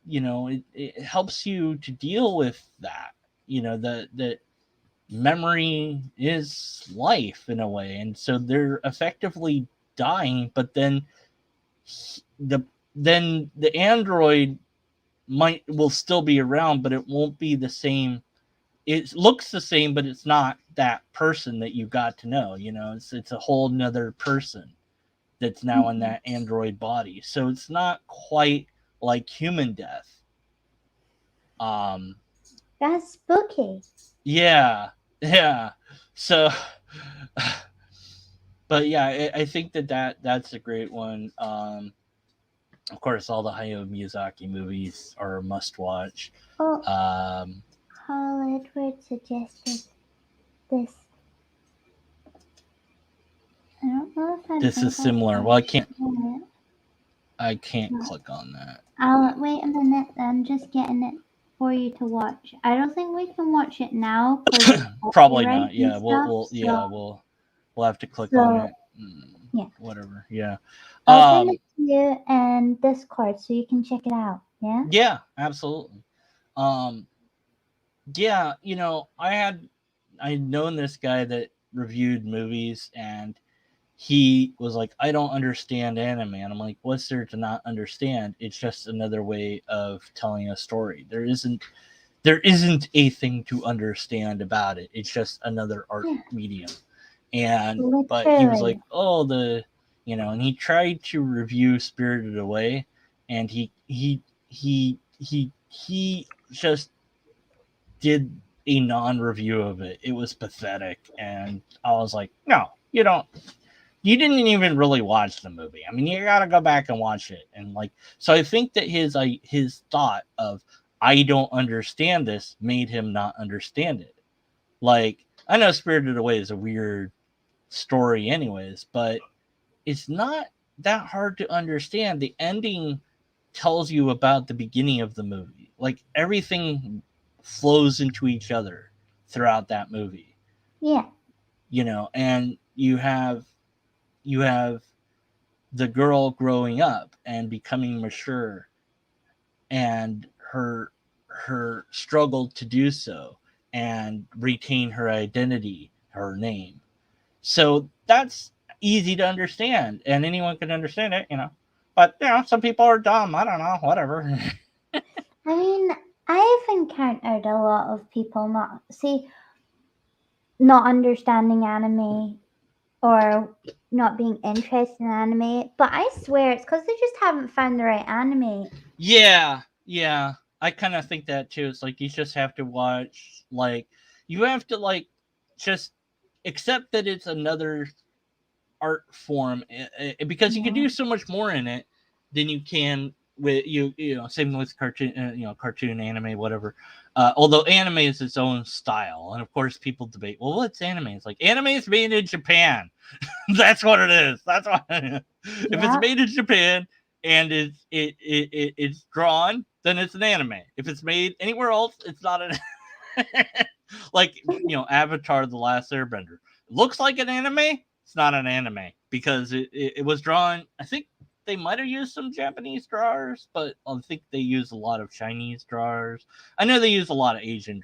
it helps you to deal with that. The memory is life in a way, and so they're effectively dying. But then the then the android will still be around, but it won't be the same. It looks the same, but it's not that person that you got to know. It's a whole nother person that's now in that android body. So it's not quite like human death. That's spooky. Yeah. So, but yeah, I think that's a great one. Of course, all the Hayao Miyazaki movies are a must watch. Oh, Um, Paul Edwards suggested this. I don't know if I'm this is able similar. to Well, I can't No. click on that. Wait a minute. I'm just getting it for you to watch. I don't think we can watch it now because it's Probably copyright not. Yeah, and we'll have to click so, on it. yeah. Whatever. Yeah. I'll send it to you and Discord so you can check it out. Yeah. Yeah, absolutely. Yeah, I'd known this guy that reviewed movies, and he was like, I don't understand anime. And I'm like, what's there to not understand? It's just another way of telling a story. There isn't a thing to understand about it. It's just another art medium. But he was like, oh, and he tried to review Spirited Away, and he just did a non-review of it. It was pathetic, and I was like, no, you didn't even really watch the movie. I mean, you got to go back and watch it. And so I think that his thought of, I don't understand this, made him not understand it. Like, I know Spirited Away is a weird story anyways, but it's not that hard to understand. The ending tells you about the beginning of the movie. Like, everything flows into each other throughout that movie. Yeah. And you have the girl growing up and becoming mature, and her struggle to do so and retain her identity, her name. So that's easy to understand, and anyone can understand it, but some people are dumb. I don't know, whatever. I mean, I've encountered a lot of people not understanding anime or not being interested in anime, but I swear it's because they just haven't found the right anime. Yeah, I kind of think that too. It's like, you just have to watch, you have to just accept that it's another art form, because you can do so much more in it than you can with same with cartoon, anime, whatever. Although anime is its own style, and of course people debate, well, what's anime? It's like, anime is made in Japan. That's what it is. That's what. If it's made in Japan and it's drawn, then it's an anime. If it's made anywhere else, it's not an. Like, Avatar: The Last Airbender. It looks like an anime. It's not an anime because it was drawn. I think they might have used some Japanese drawers, but I think they use a lot of Chinese drawers. I know they use a lot of Asian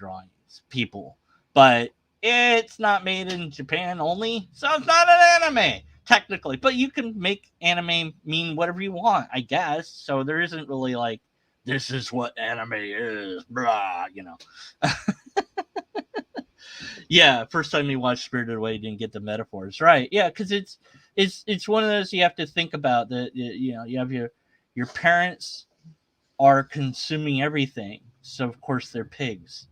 people, but it's not made in Japan only, so it's not an anime technically. But you can make anime mean whatever you want, I guess. So there isn't really this is what anime is, blah. Yeah, first time you watch Spirited Away, you didn't get the metaphors, right? Yeah, because it's one of those you have to think about, that you have your parents are consuming everything, so of course they're pigs.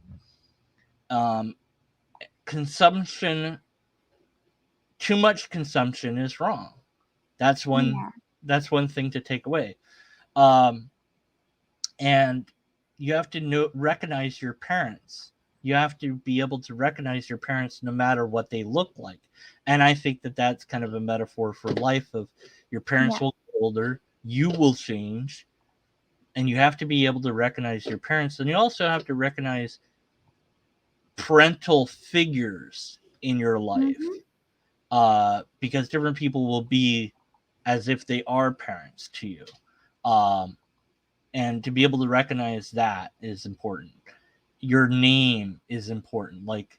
Consumption, too much consumption is wrong. That's one thing to take away. And you have to recognize your parents. You have to be able to recognize your parents no matter what they look like. And I think that that's kind of a metaphor for life. Of your parents will get older, you will change, and you have to be able to recognize your parents. And you also have to recognize parental figures in your life, because different people will be as if they are parents to you. And to be able to recognize that is important. Your name is important. Like,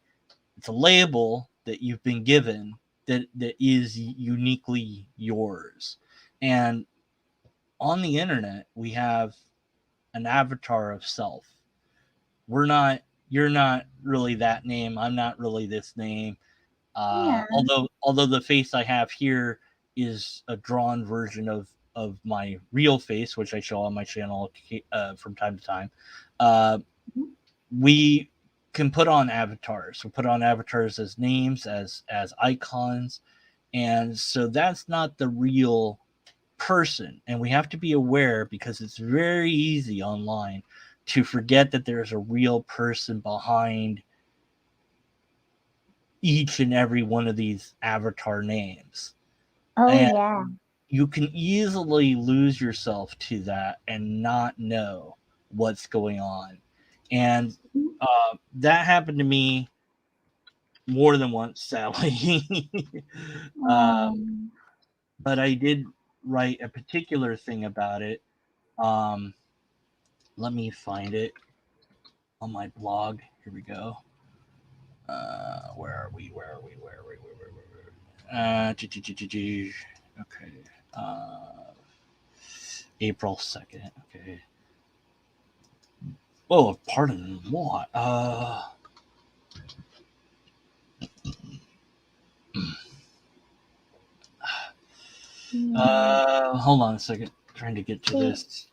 it's a label that you've been given that is uniquely yours. And on the internet, we have an avatar of self. You're not really that name. I'm not really this name. Yeah. Although the face I have here is a drawn version of my real face, which I show on my channel from time to time. We can put on avatars. We put on avatars as names, as icons, and so that's not the real person. And we have to be aware, because it's very easy online to forget that there's a real person behind each and every one of these avatar names. Oh, And yeah. you can easily lose yourself to that and not know what's going on. And that happened to me more than once, sadly. Um, But I did write a particular thing about it. Let me find it on my blog. Here we go. Where are we? Okay. April 2nd. Okay. Oh, pardon what? Hold on a second. Trying to get to this.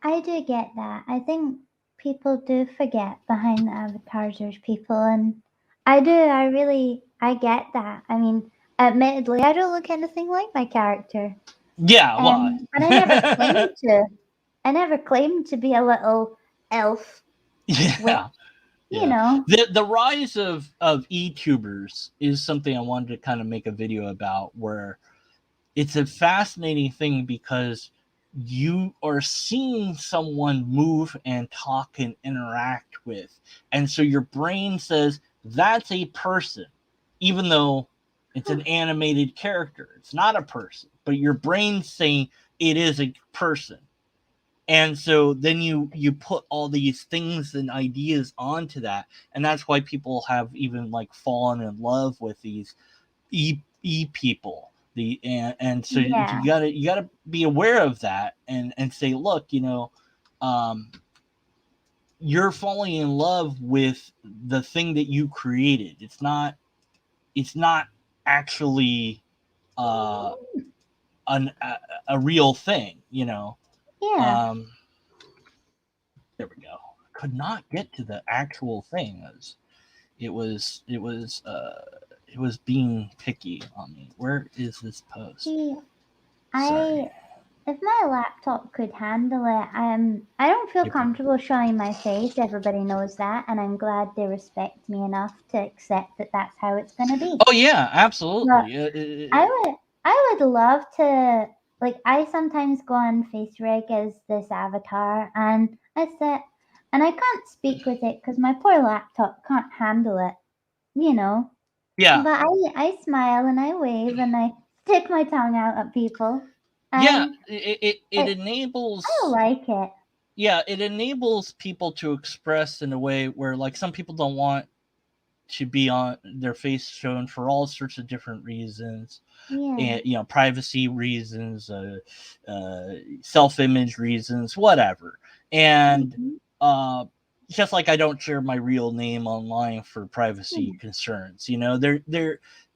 I do get that. I think people do forget behind the avatars there's people, and I get that. I mean, admittedly, I don't look anything like my character. Yeah, well, And I never claimed to. I never claimed to be a little elf. yeah. With, you know. The rise of e-tubers is something I wanted to kind of make a video about, where it's a fascinating thing because you are seeing someone move and talk and interact with, and so your brain says that's a person, even though it's an animated character. It's not a person, but your brain's saying it is a person. And so then you put all these things and ideas onto that, and that's why people have even like fallen in love with these e people. And so Yeah. you gotta be aware of that, and say, look, you're falling in love with the thing that you created. It's not actually a real thing. Yeah. There we go. Could not get to the actual thing. It was being picky on me. Where is this post? See, Sorry. if my laptop could handle it, I don't feel comfortable showing my face. Everybody knows that, and I'm glad they respect me enough to accept that that's how it's gonna be. Oh yeah, absolutely. I would love to. Like, I sometimes go on FaceRig as this avatar, and I can't speak with it because my poor laptop can't handle it. Yeah. But I smile and I wave and I stick my tongue out at people. Yeah, it enables. I like it. Yeah, it enables people to express in a way where, like, some people don't want to be on their face shown for all sorts of different reasons. Yeah. And privacy reasons, self-image reasons, whatever. And just like I don't share my real name online for privacy concerns,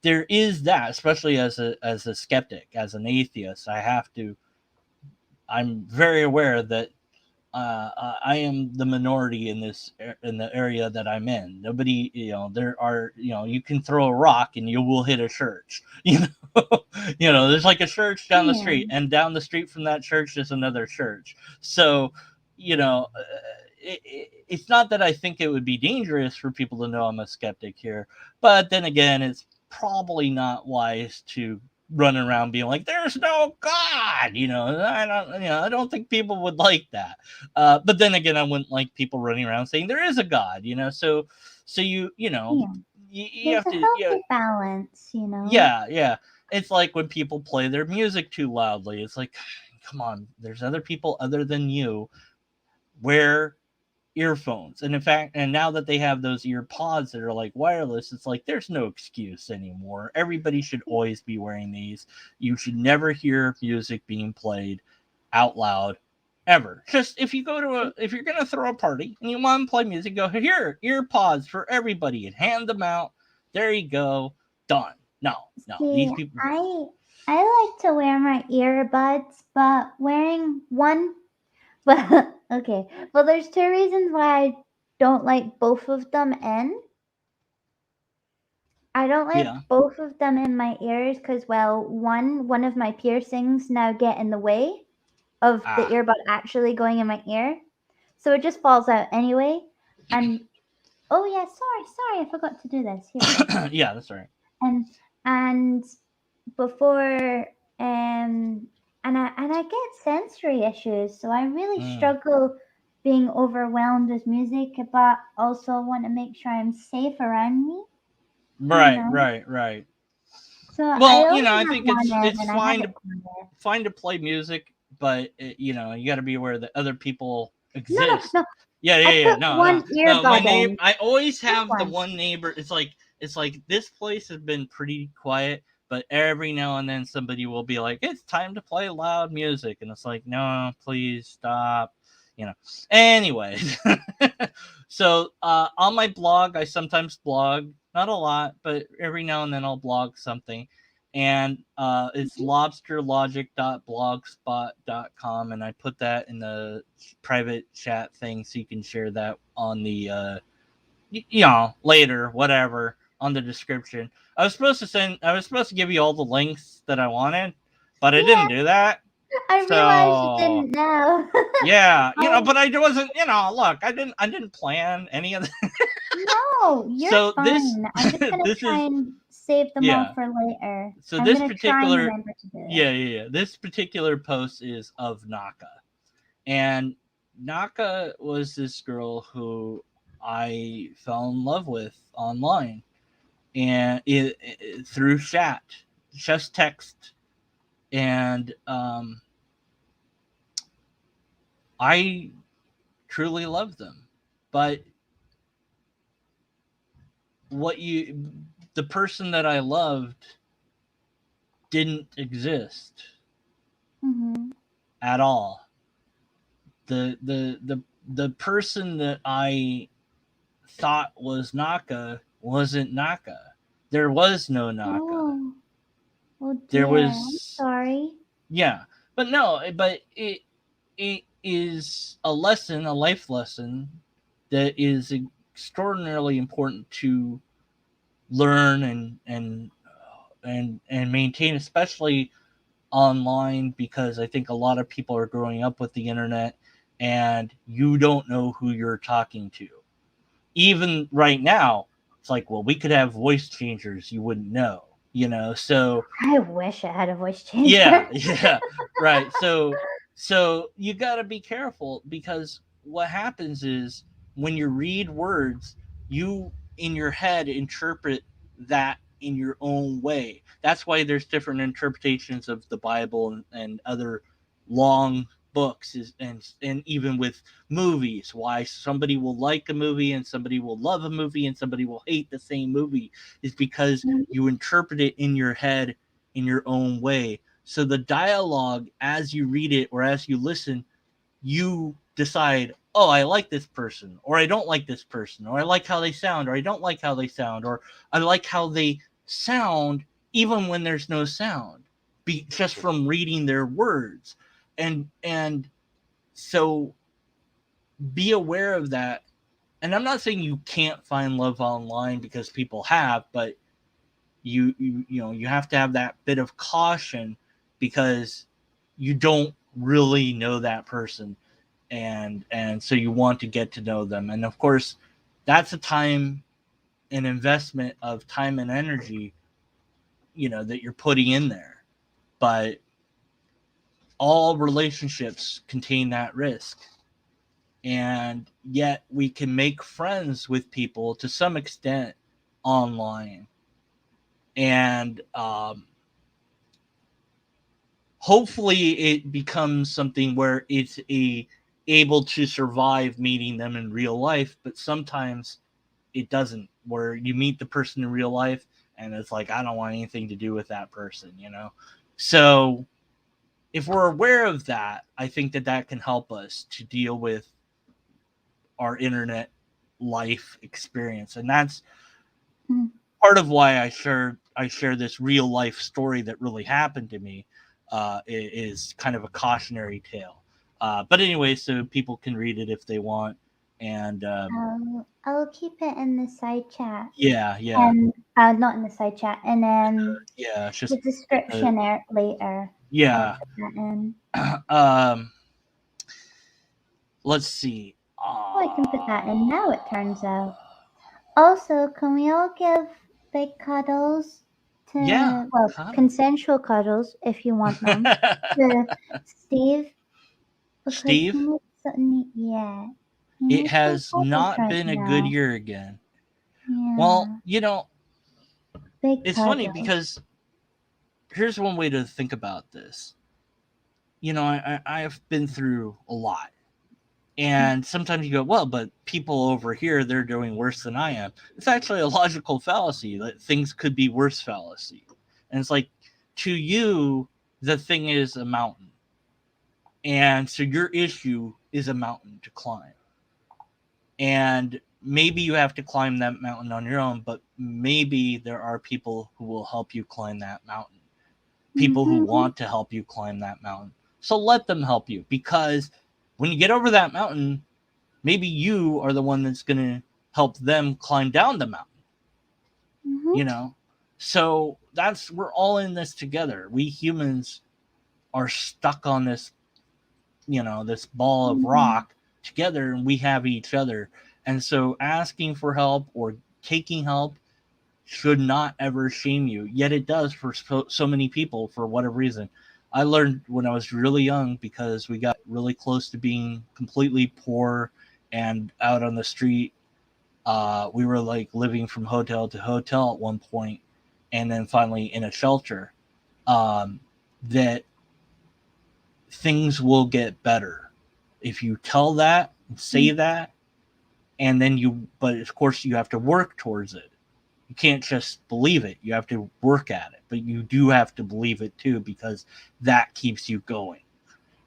there is that, especially as a skeptic, as an atheist. I'm very aware that I am the minority in the area that I'm in. Nobody, you can throw a rock and you will hit a church. There's like a church down the street, and down the street from that church is another church. So, it's not that I think it would be dangerous for people to know I'm a skeptic here, but then again, it's probably not wise to run around being like, "There's no God," I don't think people would like that. But then again, I wouldn't like people running around saying there is a God. So you have to healthy balance. Yeah. It's like when people play their music too loudly. It's like, come on, there's other people other than you. Wear earphones. And in fact, and now that they have those ear pods that are like wireless, it's like there's no excuse anymore. Everybody should always be wearing these. You should never hear music being played out loud ever. Just if you're gonna throw a party and you want to play music, go here, ear pods for everybody and hand them out. There you go. Done. No, these See, people. I like to wear my earbuds, but wearing one but okay. Well, there's two reasons why I don't like both of them in. I don't like Yeah. both of them in my ears because, well, one of my piercings now get in the way of the Ah. earbud actually going in my ear, so it just falls out anyway. And oh yeah, sorry, I forgot to do this. Here we go. Yeah, that's right. And before and I get sensory issues, so I really struggle being overwhelmed with music, but also want to make sure I'm safe around me. Right. So I Well, only I have think one in, it's and I have fine it somewhere. to play music, but you got to be aware that other people No, exist. no. Yeah. I put one No, my earbud neighbor. in. I always have the one. one neighbor. It's like this place has been pretty quiet, but every now and then somebody will be like, "It's time to play loud music," and it's like, "No, please stop." Anyway, so on my blog, I sometimes blog, not a lot, but every now and then I'll blog something. And it's lobsterlogic.blogspot.com, and I put that in the private chat thing so you can share that on the later, whatever, on the description. I was supposed to give you all the links that I wanted, but I didn't do that. I realized you So didn't know. yeah, but I wasn't, look, I didn't plan any of that. No, you're So fine. I'm just gonna this try is and save them all yeah. for later. So I'm this gonna try and particular remember to do it. yeah. This particular post is of Naka. And Naka was this girl who I fell in love with online, and through chat, just text, and I truly love them. But the person that I loved didn't exist Mm-hmm. at all. The person that I thought was Naka wasn't Naka. There was no Naka. Oh There dear. I'm was sorry. yeah, but no, but it is a life lesson that is extraordinarily important to learn and maintain, especially online, because I think a lot of people are growing up with the internet and you don't know who you're talking to. Even right now, it's like, well, we could have voice changers, you wouldn't know, so I wish I had a voice changer. yeah, right. So you got to be careful, because what happens is when you read words, you in your head interpret that in your own way. That's why there's different interpretations of the Bible and other long books, and even with movies, why somebody will like a movie and somebody will love a movie and somebody will hate the same movie, is because you interpret it in your head in your own way. So the dialogue, as you read it or as you listen, you decide, oh, I like this person, or I don't like this person, or I like how they sound, or I don't like how they sound, or I like how they sound even when there's no sound, just from reading their words. And so be aware of that. And I'm not saying you can't find love online, because people have, but you have to have that bit of caution, because you don't really know that person, and so you want to get to know them. And of course, that's an investment of time and energy, that you're putting in there. But all relationships contain that risk, and yet we can make friends with people to some extent online, and hopefully it becomes something where it's able to survive meeting them in real life. But sometimes it doesn't, where you meet the person in real life and it's like, I don't want anything to do with that person. So if we're aware of that, I think that can help us to deal with our internet life experience, and that's part of why I share this real life story that really happened to me. Is kind of a cautionary tale, but anyway, so people can read it if they want, and I'll keep it in the side chat. yeah, And not in the side chat, and then it's just the description later. yeah. I'll put that in. Let's see. Oh, I can put that in now, it turns out. Also, can we all give big cuddles to, Yeah, well, cuddle. consensual cuddles if you want them, to Steve? Because Steve? he needs something, yeah. It has not been a good year again. Yeah. Well, big it's cuddles. funny because here's one way to think about this. I've been through a lot. And sometimes you go, well, but people over here, they're doing worse than I am. It's actually a logical fallacy that things could be worse fallacy. And it's like, to you, the thing is a mountain. And so your issue is a mountain to climb. And maybe you have to climb that mountain on your own, but maybe there are people who will help you climb that mountain. People who want to help you climb that mountain. So let them help you, because when you get over that mountain, maybe you are the one that's going to help them climb down the mountain. So we're all in this together. We humans are stuck on this this ball of rock together, and we have each other. And so asking for help or taking help should not ever shame you, yet it does for so many people for whatever reason. I learned when I was really young, because we got really close to being completely poor and out on the street. We were like living from hotel to hotel at one point, and then finally in a shelter. That things will get better if you tell that and say that, and then but of course you have to work towards it. You can't just believe it. You have to work at it, but you do have to believe it too, because that keeps you going.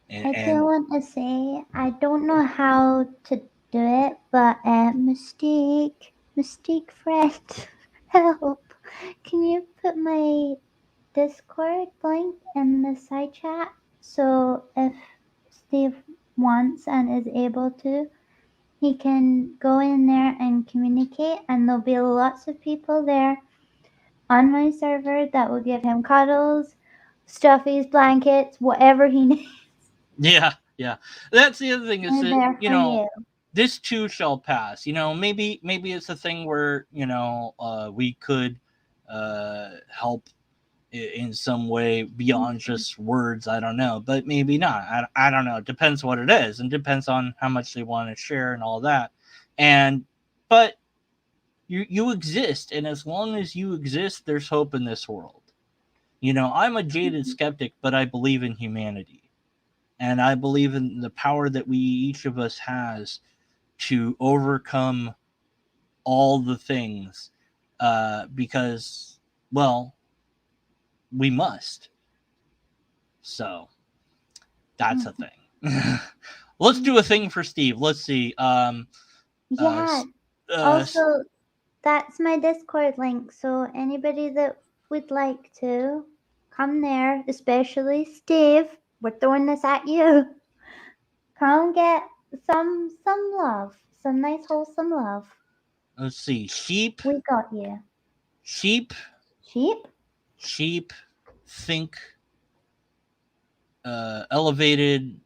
I do want to say, I don't know how to do it, but Mystique friend, help. Can you put my Discord link in the side chat? So if Steve wants and is able to, he can go in there and communicate, and there'll be lots of people there on my server that will give him cuddles, stuffies, blankets, whatever he needs. Yeah. That's the other thing, is that, this too shall pass. Maybe it's a thing where, we could help in some way beyond just words. I don't know, but maybe not. I don't know. It depends what it is, and depends on how much they want to share and all that. But you exist, and as long as you exist, there's hope in this world. I'm a jaded skeptic, but I believe in humanity, and I believe in the power that each of us has to overcome all the things, because, well, we must. So that's a thing. Let's do a thing for Steve. Let's see. Also, that's my Discord link. So anybody that would like to come there, especially Steve, we're throwing this at you. Come get some love, some nice wholesome love. Let's see. Sheep. We got you. Sheep. Think elevated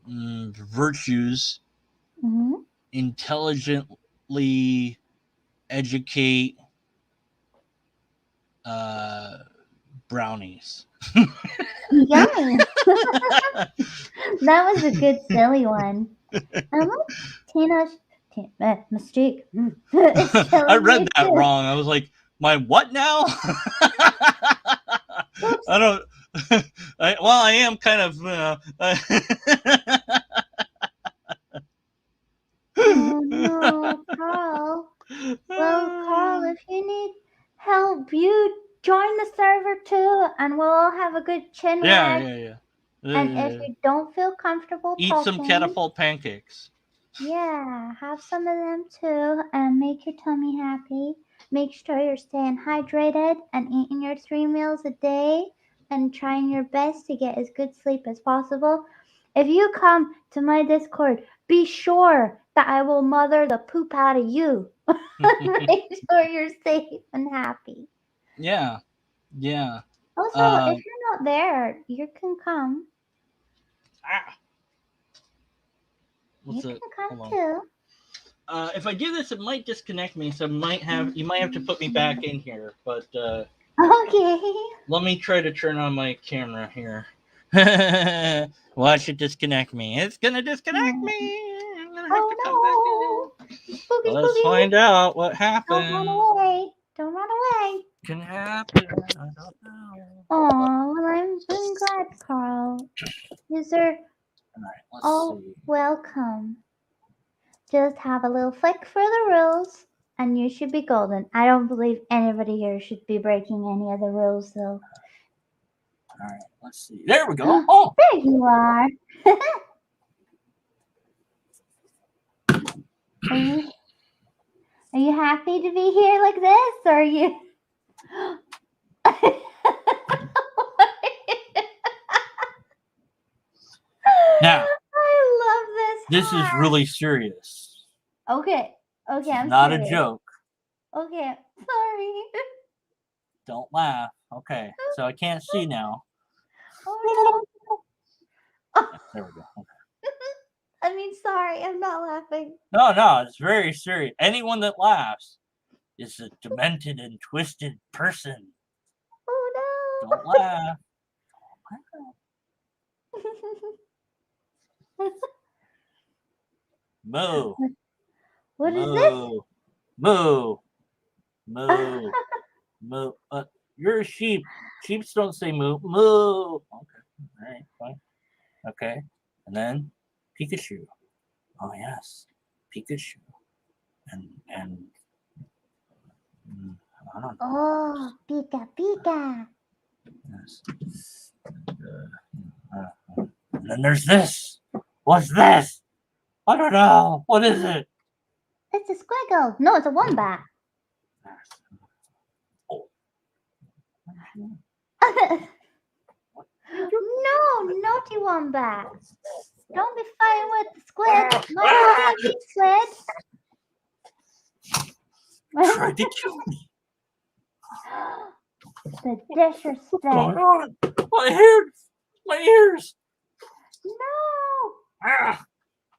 virtues. Intelligently educate brownies. Yummy. That was a good silly one. Mystique. I read that wrong. I was like, my what now? I don't. I am kind of. Oh no, Carl. Well, Carl, if you need help, you join the server too, and we'll all have a good chin wag. Yeah. And if you don't feel comfortable Eat talking, some catapult pancakes. yeah, have some of them too and make your tummy happy. Make sure you're staying hydrated and eating your 3 meals a day and trying your best to get as good sleep as possible. If you come to my Discord, be sure that I will mother the poop out of you. Make sure you're safe and happy. Yeah. Yeah. Also, if you're not there, you can come. What's You it? can come Hold too. on. If I do this, it might disconnect me, so you might have to put me back in here. But Okay. let me try to turn on my camera here. Watch it disconnect me. It's gonna disconnect me. I'm gonna have to come back in. Spooky, Let's spooky. find out what Don't happened. run away. Don't run away. Can happen. I don't know. Oh, well, I'm glad, Carl. These are All right, let's all see. welcome. Just have a little flick for the rules, and you should be golden. I don't believe anybody here should be breaking any of the rules, though. All right, let's see. There we go. Oh, There you are. Are you happy to be here like this, or are you? now I love this. this is really serious. Okay. Okay, I'm Not serious. a joke. Okay, sorry. Don't laugh. Okay, so I can't see now. Oh no. There we go. Okay. I mean, sorry, I'm not laughing. No, it's very serious. Anyone that laughs is a demented and twisted person. Oh no. Don't laugh. Moo. What is this? Moo. Moo. Moo. You're a sheep. Sheeps don't say moo. Moo. Okay. All right. Fine. Okay. And then Pikachu. Oh yes, Pikachu. And I don't know. Oh, Pika Pika. Yes. And then there's this. What's this? I don't know. What is it? It's a squiggle. No, it's a wombat. No, naughty wombat. Don't be fighting with the squid. Not the squid. Tried to kill me. The disrespect. What's going on? My ears. No. Ah.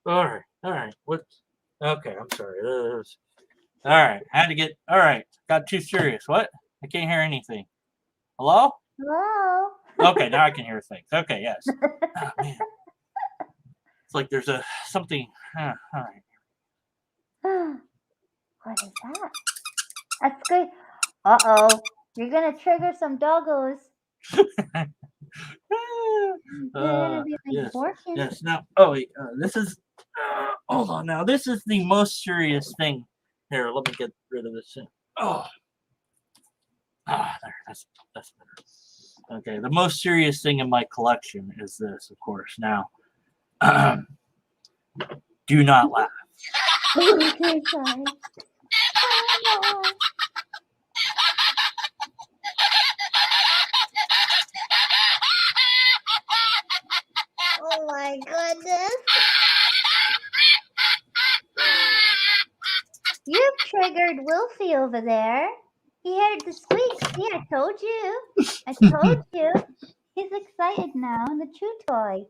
All right. What? Okay, I'm sorry. All right, had to get. All right, got too serious. What? I can't hear anything. Hello? Hello. Okay, now I can hear things. Okay, yes. Oh, man. It's like there's something. All right. What is that? That's great. Uh-oh. You're going to trigger some doggos. They're going to be like yes. barking. Yes. Now, wait, this is. Hold on. Now, this is the most serious thing. Here, let me get rid of this thing. Oh. There. That's better. Okay, the most serious thing in my collection is this, of course. Now, do not laugh. Okay, sorry. Oh, no. Oh my goodness. You've triggered Wolfie over there. He heard the squeak. See, I told you. I told you. He's excited now. The chew toy.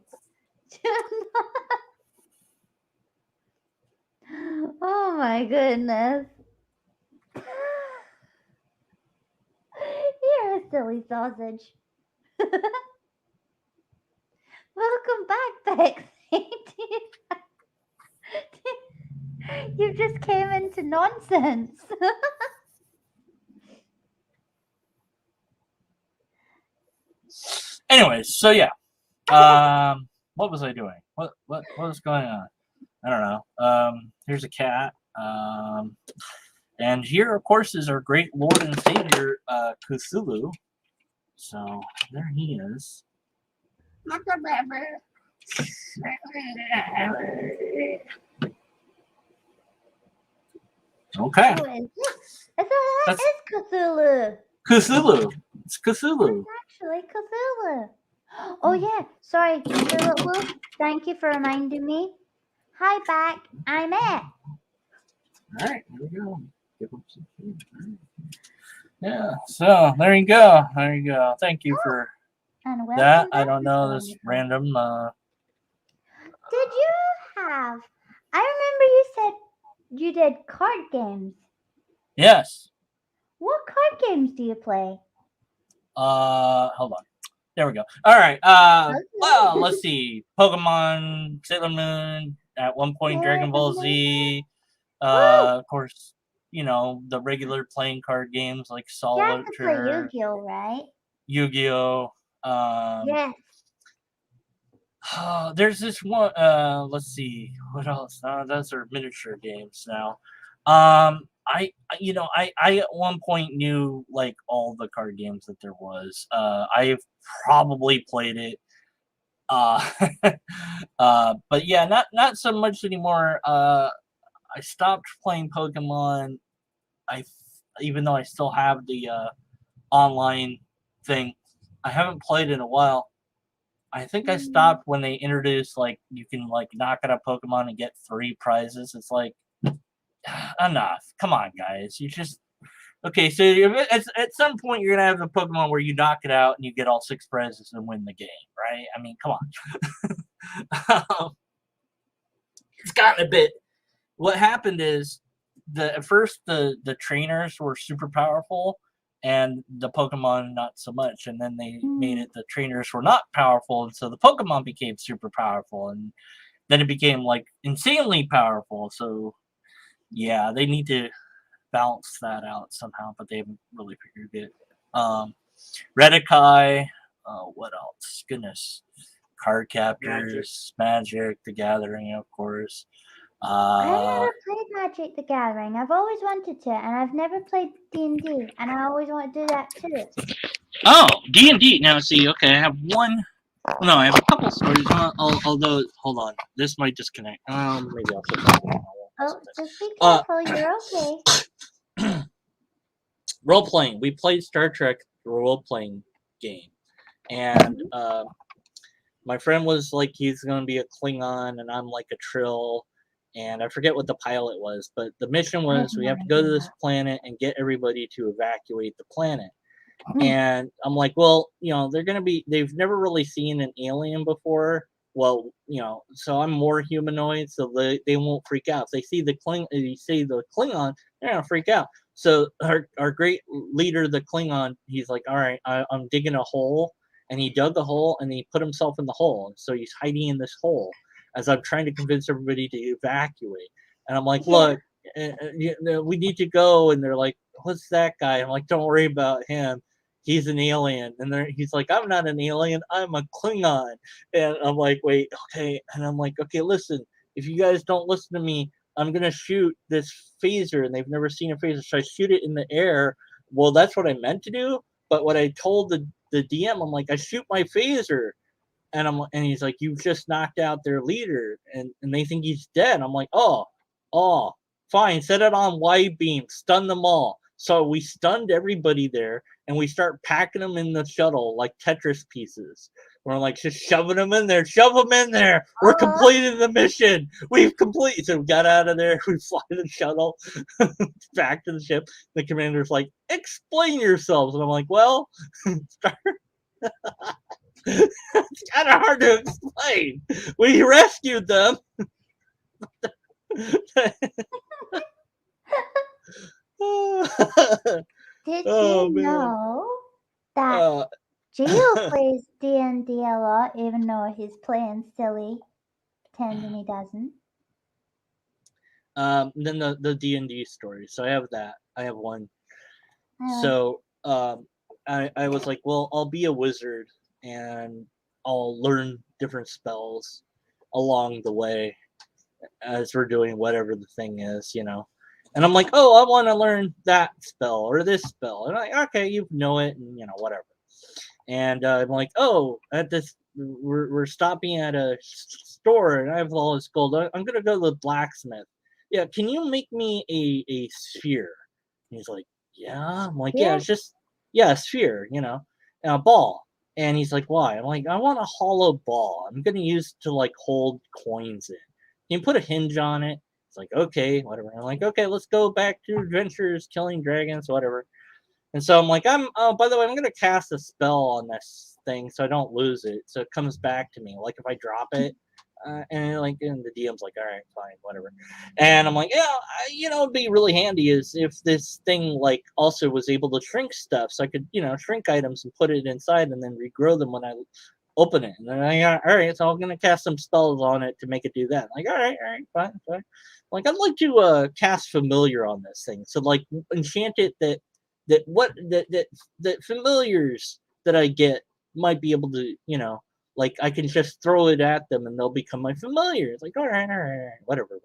Oh my goodness. You're a silly sausage. Welcome back, Bex. You just came into nonsense. Anyways, so yeah. What was I doing? What was going on? I don't know. Here's a cat. And here, of course, is our great Lord and Savior, Cthulhu. So there he is. Okay. Who is this? That is Cthulhu. Cthulhu. It's Cthulhu. It's actually Cthulhu. Oh yeah, sorry, Cthulhu. Thank you for reminding me. Hi back, I'm Ette. All right, there we go. Give him some food. Yeah, so there you go. There you go. Thank you for And welcome that. I back, don't Mr. know this Wonderful. random. Did you have? I remember you said you did card games. Yes. What card games do you play? Hold on. There we go. All right. Okay. Well, let's see. Pokemon, Sailor Moon. At one point, Dragon Ball Z. Of course, you know the regular playing card games like You have to play Solitaire, Yu-Gi-Oh, right? Yu-Gi-Oh. Yes. There's this one. Let's see. What else? Those are miniature games now. I at one point knew like all the card games that there was. I've probably played it. But yeah, not so much anymore. I stopped playing Pokemon. Even though I still have the online thing, I haven't played in a while. I think I stopped when they introduced like you can like knock out a Pokemon and get 3 prizes. It's like enough. Come on, guys. You just okay. So at some point you're gonna have a Pokemon where you knock it out and you get all 6 prizes and win the game, right? I mean, come on. It's gotten a bit. What happened is at first the trainers were super powerful and the Pokemon not so much, and then they made it the trainers were not powerful, and so the Pokemon became super powerful, and then it became like insanely powerful. So yeah, they need to balance that out somehow, but they haven't really figured it. Redikai, what else? Goodness, Card Captors, Magic, The Gathering, of course. I never played Magic the Gathering. I've always wanted to, and I've never played D&D, and I always want to do that too. Oh, D&D. Now, see, okay, I have one. No, I have a couple stories. Although, hold on, this might disconnect. Maybe I'll put that in. Oh, just be careful. You're okay. Role playing. We played Star Trek role playing game, and my friend was like, he's going to be a Klingon, and I'm like a Trill. And I forget what the pilot was, but the mission was we have to go to this planet and get everybody to evacuate the planet. And I'm like, well, you know, they've never really seen an alien before. Well, you know, so I'm more humanoid, so they won't freak out. If they see the Klingon, they're gonna freak out. So our great leader, the Klingon, he's like, all right, I'm digging a hole, and he dug a hole and he put himself in the hole, so he's hiding in this hole as I'm trying to convince everybody to evacuate. And I'm like, look, we need to go, and they're like, what's that guy? I'm like, don't worry about him. He's an alien. And he's like, I'm not an alien. I'm a Klingon. And I'm like, wait, okay. And I'm like, okay, listen, if you guys don't listen to me, I'm going to shoot this phaser. And they've never seen a phaser. So I shoot it in the air. Well, that's what I meant to do. But what I told the DM, I'm like, I shoot my phaser. And he's like, you've just knocked out their leader. And they think he's dead. I'm like, oh, fine. Set it on wide beam. Stun them all. So we stunned everybody there, and we start packing them in the shuttle like Tetris pieces. We're like just shoving them in there. Shove them in there. We're completing the mission. We've completed. So we got out of there. We fly the shuttle back to the ship. The commander's like, explain yourselves. And I'm like, well, it's kind of hard to explain. We rescued them. Did you know that Gio plays D&D a lot, even though he's playing silly, pretending he doesn't? Then the D&D story. So I have that. I have one. I was like, well, I'll be a wizard and I'll learn different spells along the way as we're doing whatever the thing is, you know. And I'm like, oh, I want to learn that spell or this spell. And I'm like, okay, you know it, and you know, whatever. And I'm like, oh, at this we're stopping at a store, and I have all this gold. I'm gonna go to the blacksmith. Yeah, can you make me a sphere? And he's like, yeah. I'm like, yeah, Yeah. it's just a sphere, and a ball. And he's like, why? I'm like, I want a hollow ball. I'm gonna use to like hold coins in. Can you put a hinge on it? It's like, okay, whatever. I'm like, okay, let's go back to adventures, killing dragons, whatever. And so I'm like, by the way, I'm going to cast a spell on this thing so I don't lose it. So it comes back to me. Like if I drop it, and the DM's like, all right, fine, whatever. And I'm like, it'd be really handy is if this thing like also was able to shrink stuff. So I could, shrink items and put it inside and then regrow them when I open it. And then all right, so I'm going to cast some spells on it to make it do that. I'm like, all right, fine. Like I'd like to cast familiar on this thing. So like enchant it that familiars that I get might be able to, like I can just throw it at them and they'll become my familiars. Like, all right, whatever.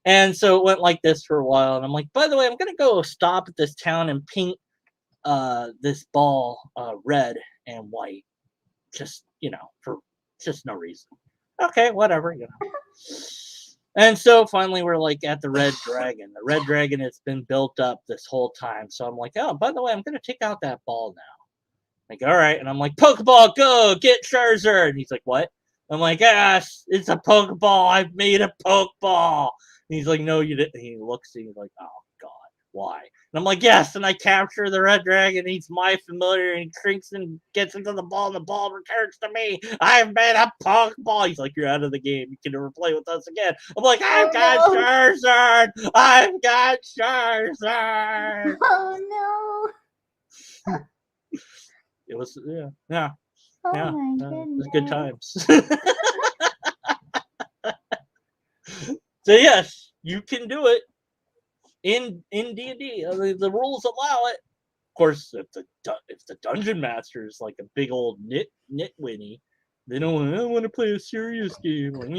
And so it went like this for a while. And I'm like, by the way, I'm gonna go stop at this town and paint this ball red and white. Just, for just no reason. Okay, whatever, And so finally we're like at the red dragon. The red dragon has been built up this whole time. So I'm like, oh, by the way, I'm going to take out that ball now. Like, all right. And I'm like, Pokeball, go, get Charizard. And he's like, what? I'm like, it's a Pokeball. I've made a Pokeball. And he's like, no, you didn't. And he looks and he's like, oh, God, why? And I'm like, yes. And I capture the red dragon. He's my familiar. And he shrinks and gets into the ball. And the ball returns to me. I've made a Pokeball. He's like, you're out of the game. You can never play with us again. I'm like, I've got Charizard. I've got Charizard. Oh no. It was, yeah. Oh Yeah, my it goodness. was good times. So yes, you can do it in D&D. The rules allow it. Of course, if the dungeon master is like a big old nitwitty, they don't want to play a serious game. Like,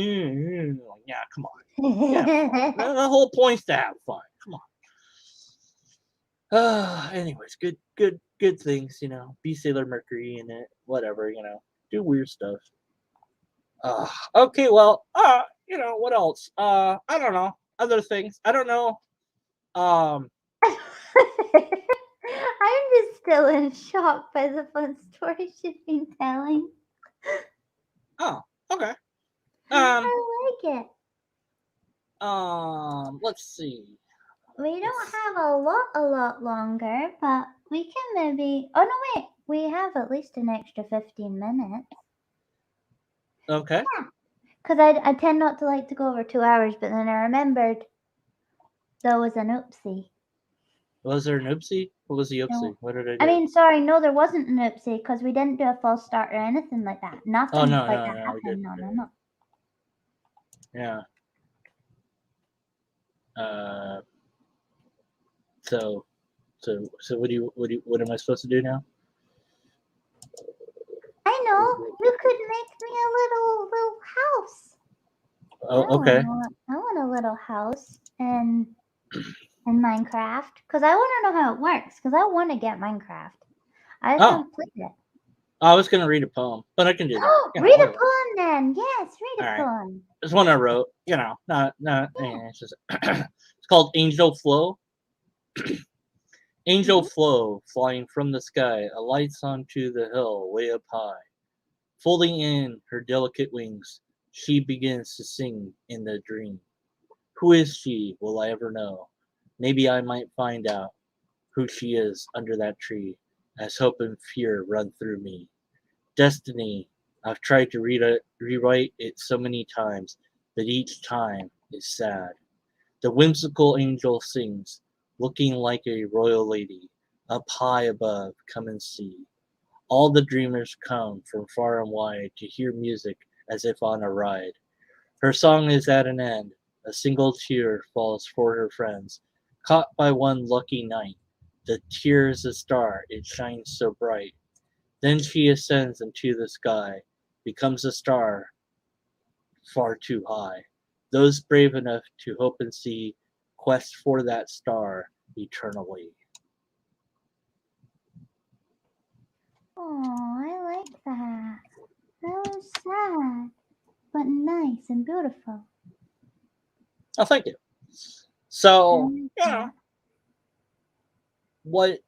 yeah, come on. Yeah, the whole point's to have fun. Come on. Anyways, good things. Be Sailor Mercury in it. Whatever. Do weird stuff. Okay, well, what else? I don't know. Other things. I don't know. I'm just still in shock by the fun stories you've been telling. Oh, okay. I like it. Let's see. We don't have a lot longer, but we can maybe. Oh no, wait. We have at least an extra 15 minutes. Okay. Yeah. Because I tend not to like to go over 2 hours, but then I remembered there was an oopsie. Was there an oopsie? What was the oopsie? No. What did I do? I mean, sorry, no, there wasn't an oopsie because we didn't do a false start or anything like that. Nothing no, like no, that no, we happened. didn't. No. Yeah. So what am I supposed to do now? I know. You could make me a little house. Oh, okay. I want a little house in Minecraft because I want to know how it works because I want to get Minecraft. I just haven't played it. I was gonna read a poem, but I can do that. Read a poem then. Yes, read a poem. This one I wrote. Not. It's just it's called Angel Flow. Angel flow, flying from the sky, alights onto the hill way up high. Folding in her delicate wings, she begins to sing in the dream. Who is she? Will I ever know? Maybe I might find out who she is under that tree, as hope and fear run through me. Destiny, I've tried to rewrite it so many times, but each time is sad. The whimsical angel sings, looking like a royal lady, up high above, come and see. All the dreamers come from far and wide to hear music as if on a ride. Her song is at an end, a single tear falls for her friends. Caught by one lucky night, the tear is a star, it shines so bright. Then she ascends into the sky, becomes a star far too high. Those brave enough to hope and see, quest for that star eternally. Oh, I like that. That was sad, but nice and beautiful. Oh, thank you. So, like yeah, that. what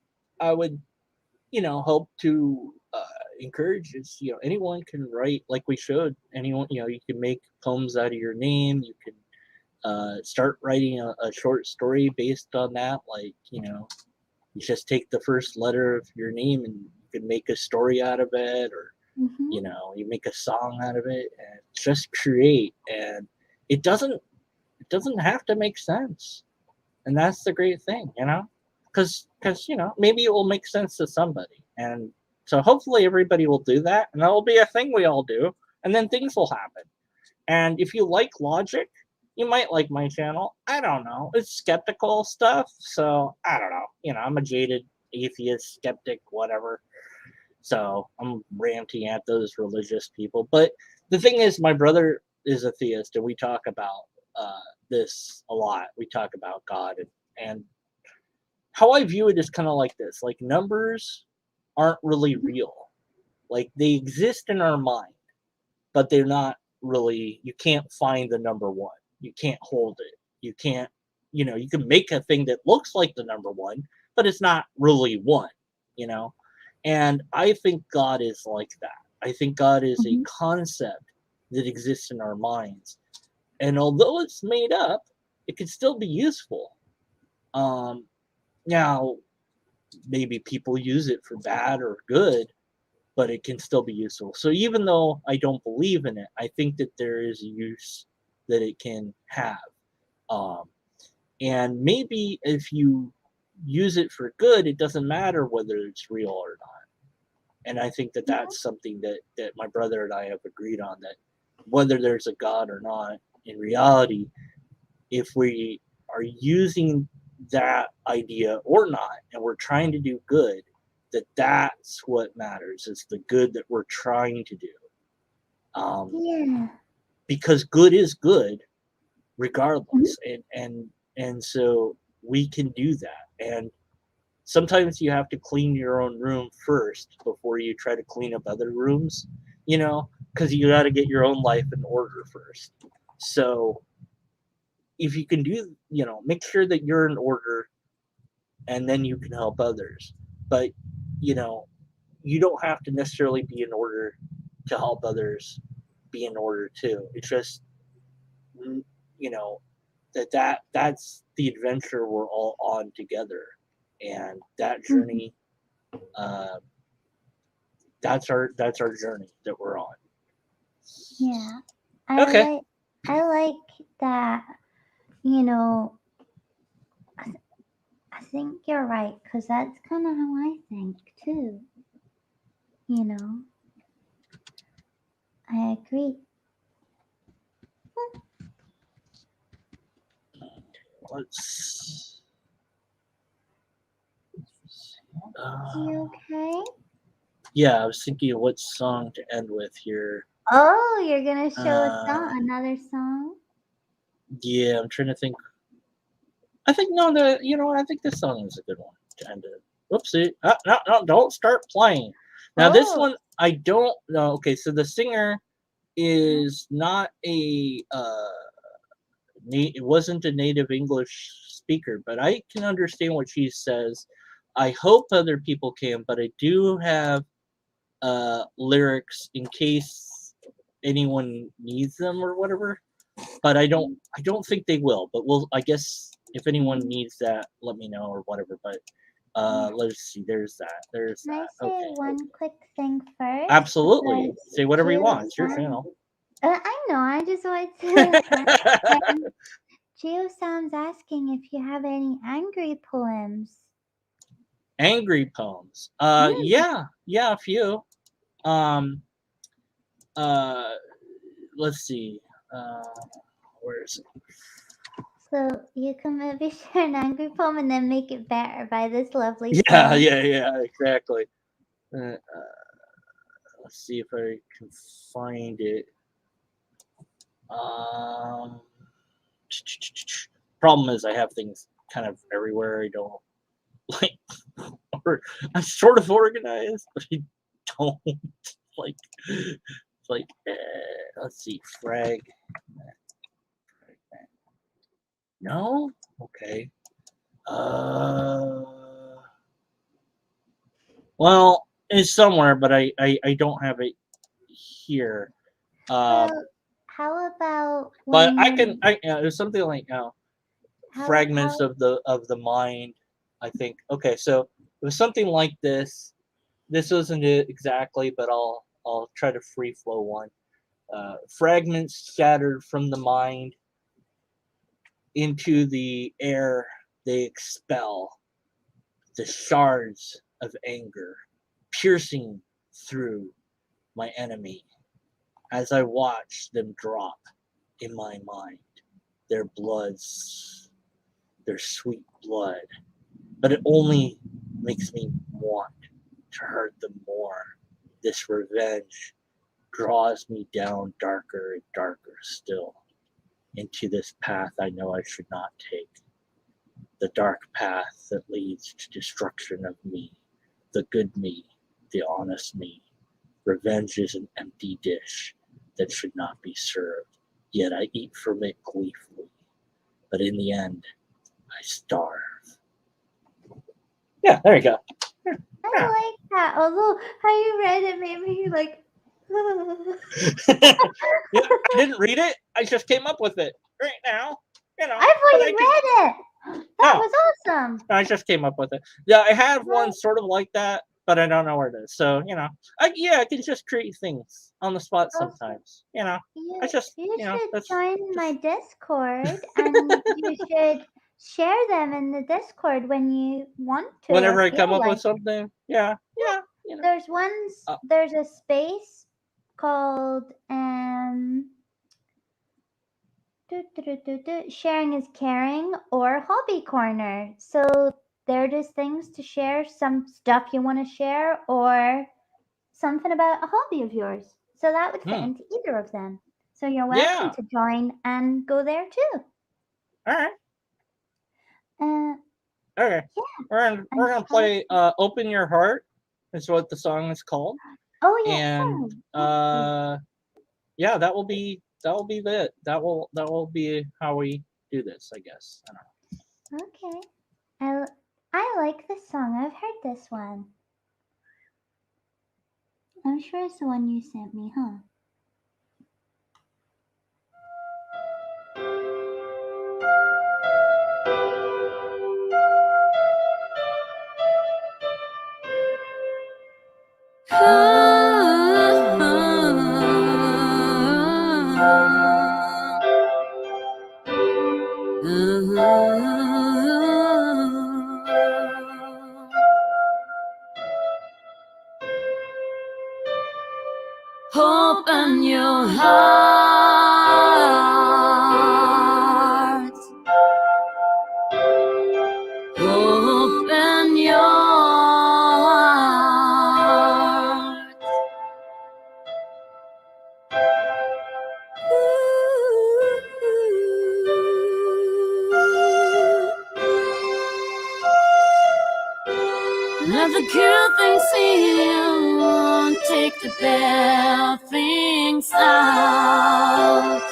I would, hope to encourage is, anyone can write like we should. Anyone, you can make poems out of your name. You can start writing a short story based on that. Like, you just take the first letter of your name and you can make a story out of it, or Mhm. you make a song out of it, and just create. And it doesn't have to make sense, and that's the great thing, because maybe it will make sense to somebody, and so hopefully everybody will do that, and that will be a thing we all do, and then things will happen. And if you like logic, you might like my channel. I don't know. It's skeptical stuff, so I don't know. I'm a jaded atheist, skeptic, whatever. So I'm ranting at those religious people. But the thing is, my brother is a theist, and we talk about this a lot. We talk about God, and how I view it is kind of like this: like, numbers aren't really real. Like, they exist in our mind, but they're not really. You can't find the number one. You can't hold it. You can't. You can make a thing that looks like the number one, but it's not really one. You know, and I think God is like that. I think God is a Mhm. concept that exists in our minds, and although it's made up, it can still be useful. Now, maybe people use it for bad or good, but it can still be useful. So even though I don't believe in it, I think that there is a use that it can have. Um, and maybe if you use it for good, it doesn't matter whether it's real or not. And I think that Yeah. that's something that my brother and I have agreed on, that whether there's a God or not, in reality, if we are using that idea or not, and we're trying to do good, that's what matters. It's the good that we're trying to do. Yeah. Because good is good Mhm. regardless. And so we can do that. And sometimes you have to clean your own room first before you try to clean up other rooms, because you got to get your own life in order first. So if you can do, make sure that you're in order, and then you can help others. But, you know, you don't have to necessarily be in order to help others be in order too. It's just, you know, that's the adventure we're all on together, and that Mhm. journey, uh, that's our journey that we're on. Yeah. Okay. I like that, you know, I think you're right, because that's kind of how I think too. You know, I agree. Let's. You okay? Yeah, I was thinking of what song to end with here. Oh, you're gonna show a Uh, song, another song? yeah, I'm trying to think. I think no, I think this song is a good one to end it. Whoopsie! No, don't start playing. Now this Oh, one I don't know. Okay, so the singer is not a it wasn't a native English speaker, but I can understand what she says. I hope other people can, but I do have lyrics in case anyone needs them or whatever. But I don't think they will. But I guess if anyone needs that, let me know or whatever. But yeah. let's see. There's that. There's Can I that. say Okay. one quick thing first? Absolutely. Because Say whatever you Geo want. It's your sounds, channel. I know, I just want to ask, Geo sounds asking if you have any angry poems. Angry poems. Hmm. Yeah, a few. Um, uh, let's see. Uh, where is it? So you can maybe share an angry poem and then make it better by this lovely Yeah, song. exactly. Let's see if I can find it. Um, problem is I have things kind of everywhere. I don't like, or I'm sort of organized, but I don't like It's like, let's see, frag. No? Okay. Well, it's somewhere, but I don't have it here. Well, how about But when I can. There's something like fragments how of the mind. I think. Okay, so it was something like this. This wasn't it exactly, but I'll try to free flow one. Fragments scattered from the mind into the air, they expel the shards of anger, piercing through my enemy as I watch them drop in my mind. Their bloods, their sweet blood. But it only makes me want to hurt them more. This revenge draws me down darker and darker still into this path I know I should not take. The dark path that leads to destruction of me, the good me, the honest me. Revenge is an empty dish that should not be served, yet I eat from it gleefully. But in the end, I starve. Yeah, there you go. I like that. Although how you read it made me like Yeah, I didn't read it. I just came up with it right now. You know, I thought but you read it. That No. was awesome. I just came up with it. Yeah, I have one sort of like that, but I don't know where it is. So I can just create things on the spot sometimes. You, I just you should that's join my Discord and you should share them in the Discord when you want to. whenever or I come feel up like with something. Yeah. There's a space called sharing is caring or hobby corner. So they're just things to share, some stuff you want to share or something about a hobby of yours. So that would fit into either of them. So you're welcome to join and go there too. All right. Okay. Yeah. We're gonna play "Open Your Heart." Is what the song is called. Oh yeah. And yeah, that will be it. That will be how we do this, I guess. I don't know. Okay. I like this song. I've heard this one. I'm sure it's the one you sent me, huh? Open your heart. Open your heart. Let the good things in, take the bad things out.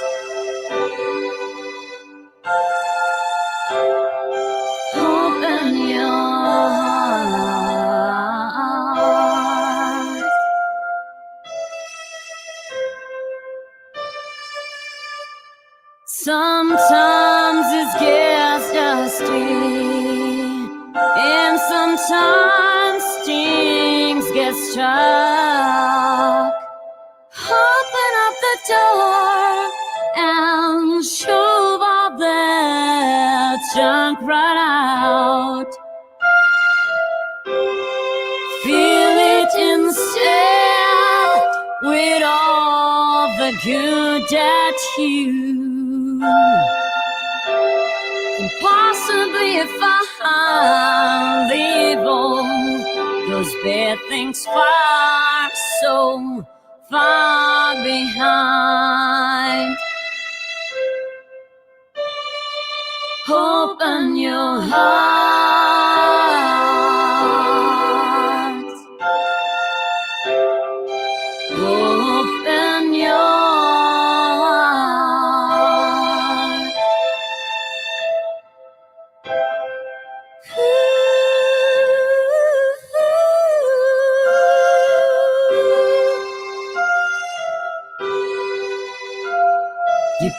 Open your heart. Sometimes it gets dusty, and sometimes things get stuck. Open up the door and shove all that junk right out. Feel it instead with all the good that you can possibly find. Leave all those bad things far, so far behind. Open your heart. Open You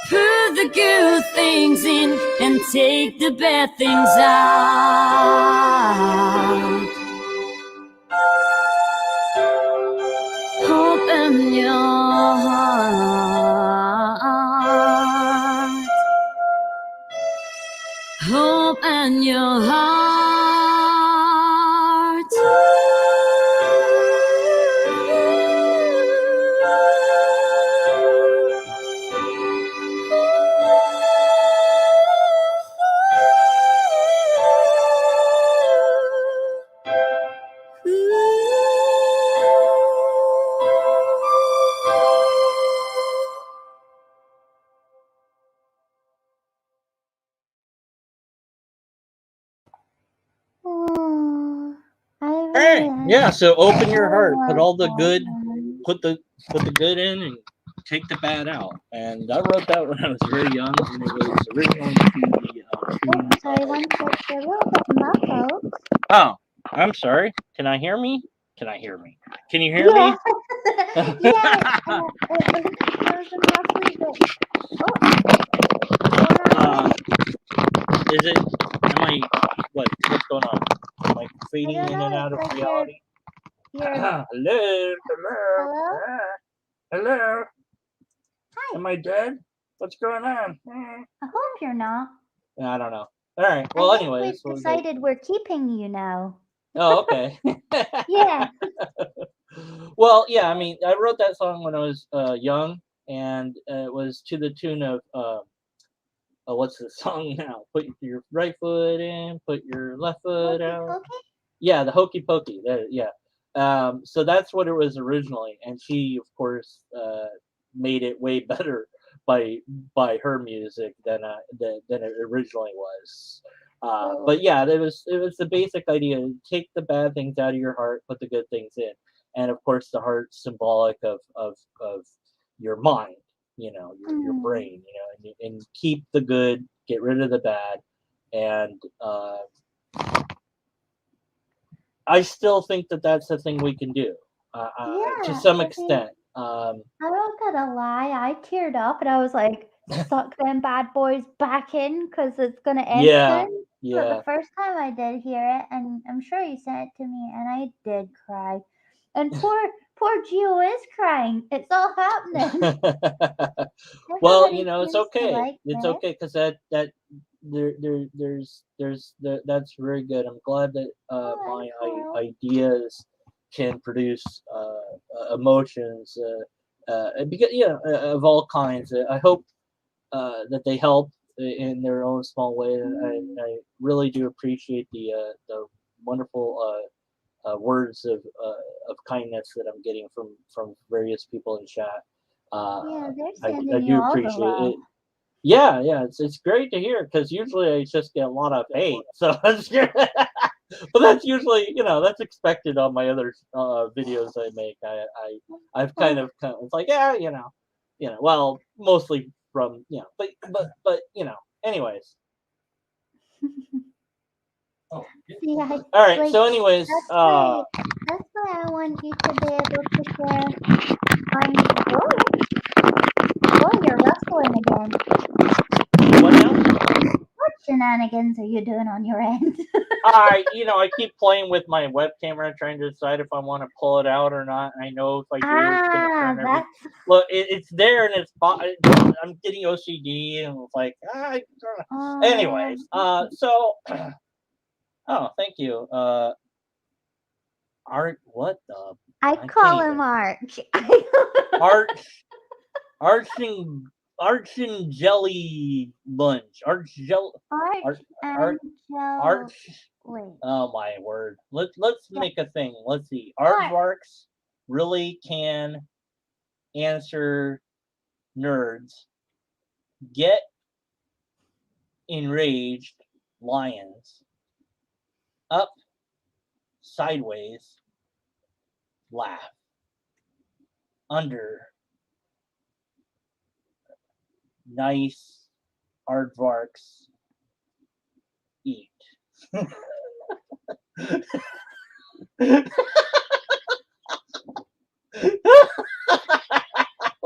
put the good things in and take the bad things out. Open your heart. Open your heart. Oh, I Hey, really yeah. So open your heart. Put love all the that good. one. Put the good in and take the bad out. And I wrote that when I was very young, and it was originally to the Oh, tune sorry, of. one sec. You're a little bit muffled. Oh, I'm sorry. Can I hear me? Can I hear me? Can you hear Yeah. me? Yeah. There was a muffly bit. Oh, what's going on? Is it? Am I? What's going on? Am I fading don't in know, and out it's of like reality? you're Hello. hello? Hello. Hi. Am I dead? What's going on? I hope you're not. I don't know. All right. I Well, think anyways. we've decided we're keeping you now. Oh, okay. Yeah. Well, yeah. I mean, I wrote that song when I was young, and it was to the tune of what's the song now? Put your right foot in, put your left foot Hokey out. pokey? Yeah, the hokey pokey. Yeah. So that's what it was originally, and she, of course, made it way better by her music than it originally was. Oh, But yeah, it was the basic idea: take the bad things out of your heart, put the good things in, and of course, the heart's symbolic of your mind, your brain, and keep the good, get rid of the bad, and I still think that that's the thing we can do, to yeah. some I mean, extent. I don't gotta lie. I teared up and I was like, suck them bad boys back in because it's gonna end Yeah, soon. But the yeah. first time I did hear it, and I'm sure you sent it to me, and I did cry. And poor Gio is crying. It's all happening. Well, Everybody it's seems to okay. like It's it. okay because that's very good. I'm glad that Oh, my and Carl. ideas can produce emotions, because of all kinds. I hope that they help in their own small way. I really do appreciate the wonderful words of kindness that I'm getting from various people in chat. Yeah, they're I sending you do all the appreciate love. it. Yeah, it's great to hear because usually I just get a lot of hate. So that's good. But that's usually that's expected on my other videos I make. I've Oh, it's like well mostly from but anyways. see, All right. like So anyways, that's why I want you to be able to share on. Oh, you're rustling again. what now? What shenanigans are you doing on your end? I keep playing with my web camera trying to decide if I want to pull it out or not. I know if I do, it's gonna turn everything. That's Look, it's there and I'm getting OCD and it's like anyways. So oh, thank you. Art, what the? I I call can't him even. Arch. Arching arching jelly lunch. Arch Arch and arch Joe. arch. Wait. Oh my word. Let's Yeah. make a thing. Let's see. What? Aardvarks really can answer nerds. Get enraged lions. Up sideways laugh. Under nice aardvarks eat.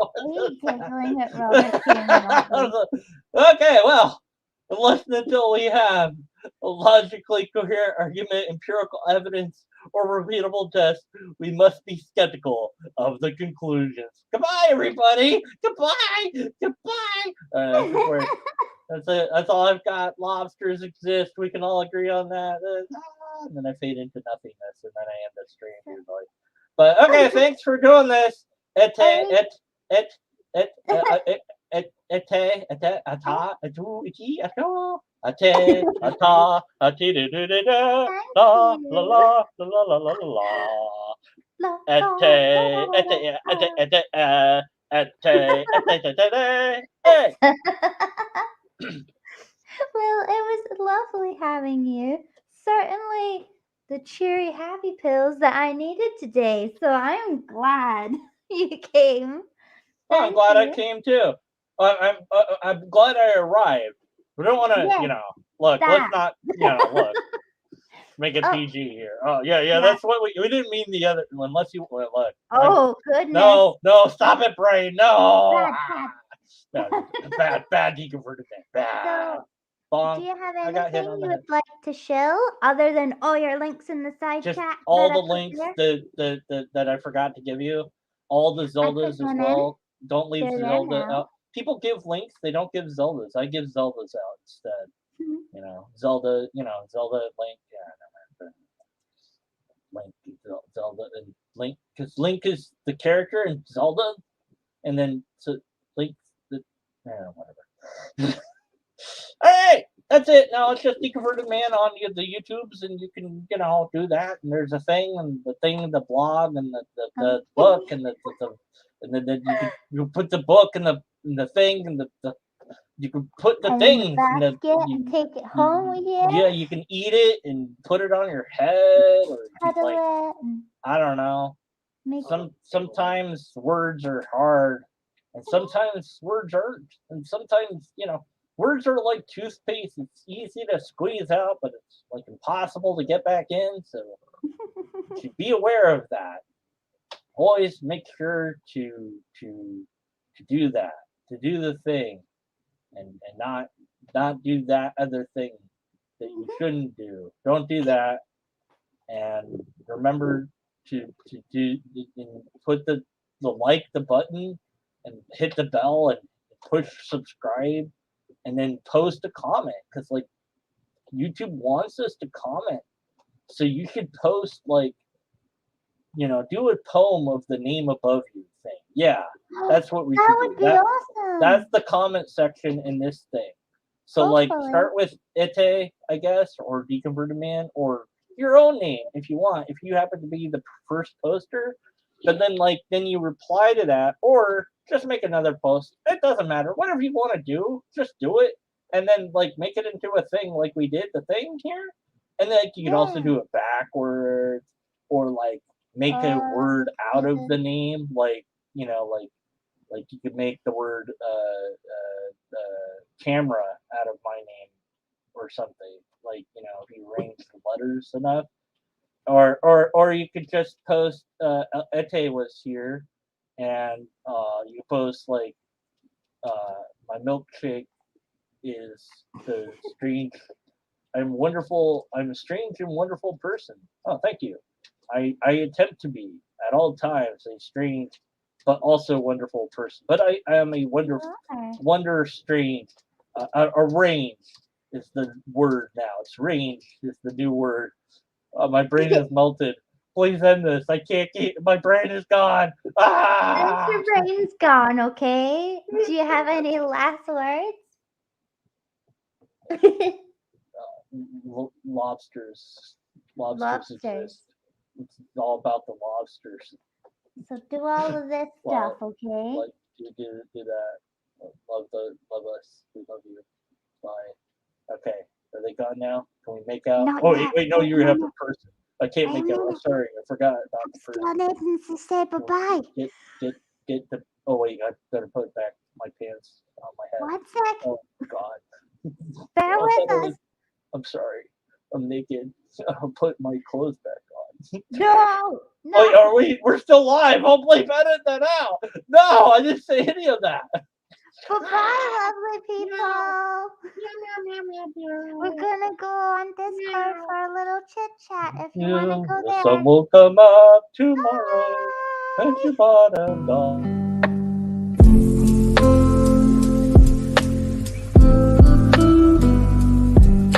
Are you giggling at Robert's terminology? Okay, well, unless and until we have a logically coherent argument, empirical evidence, or repeatable test, we must be skeptical of the conclusions. Goodbye, everybody. Goodbye. Goodbye. That's it. That's all I've got. Lobsters exist. We can all agree on that. And then I fade into nothingness, and then I end the stream usually. But okay, thanks for doing this. Ette, ata, atu, iti, ato, ate, ata, ati, da, da, da, da, la, la, la, la, la, la, la, la. Hey. Well, it was lovely having you. Certainly the cheery happy pills that I needed today. So I'm glad you came. Well, I'm Thank glad I you. came too. I'm glad I arrived. We don't want to, Yes, look. Let's that. not, look. Make it Oh, PG here. Oh yeah. yeah. That's what we didn't mean the other. Unless you look. Oh, goodness. No, stop it, brain. No. Bad, Bad deconverted man. Bad. So, Bong. do you have I got hit anything on you the head. would like to shill other than all your links in the side Just chat all that I the put links there? that I forgot to give you. All the I put Zeldas as them in. well. Don't leave They're there Zelda now. out. People give links. They don't give Zeldas. I give Zeldas out instead. Zelda. Zelda Link. Yeah, no, Link, Zelda, and Link, because Link is the character in Zelda, and then so Link, whatever. All right, that's it. Now it's just Deconverted Man on the YouTubes, and you can do that. And there's a thing, and the thing, the blog, and the book, and and then you put the book and the thing, and the you can put the And in the things and basket and take it home with you. yeah, you can eat it and put it on your head, or Cuddle like it and I don't know. make Sometimes words are hard, and sometimes words aren't, and sometimes words are like toothpaste. It's easy to squeeze out, but it's like impossible to get back in. So you should be aware of that. Always make sure to do that, to do the thing, and not do that other thing that you shouldn't do. Don't do that, and remember to do and put the like the button and hit the bell and push subscribe, and then post a comment, because like YouTube wants us to comment, so you should post like do a poem of the name above you thing. Yeah, that's what we that should would do. be awesome. That's the comment section in this thing. So like Hopefully. start with Ette, I guess, or Deconverted Man, or your own name if you want, if you happen to be the first poster. But then you reply to that, or just make another post. It doesn't matter. Whatever you want to do, just do it. And then like make it into a thing like we did the thing here. And then you can also do it backwards, or like make a word out of the name, like like you could make the word camera out of my name or something, like if you arrange the letters enough, or you could just post Ette was here, and you post like my milkshake is the strange I'm a strange and wonderful person. Oh, thank you. I attempt to be at all times a strange but also wonderful person. But I am a strange. Range is the word now. It's range is the new word. My brain is melted. Please end this. I can't keep. My brain is gone. Ah! Your brain's gone. Okay. Do you have any last words? Lobsters. Lobsters. Exist. It's all about the lobsters. So do all of this stuff, okay? Like do that. Love us. We love you. Bye. Okay. Are they gone now? Can we make out? Not Oh yet. wait, no, you have the person. I can't Wait a make out. I'm minute. sorry, I forgot about the person. Still needing to say bye-bye. Get the. Oh wait, I better put back my pants on my head. 1 sec. Oh God. Bear with us. I'm sorry. I'm naked. I'll put my clothes back on. No, Wait, are we? We're still live. I'll bleep edit that out. No, I didn't say any of that. Goodbye, lovely people. We're gonna go on Discord for a little chit chat if you want to go The there. sun will come up tomorrow. And your bottom gone.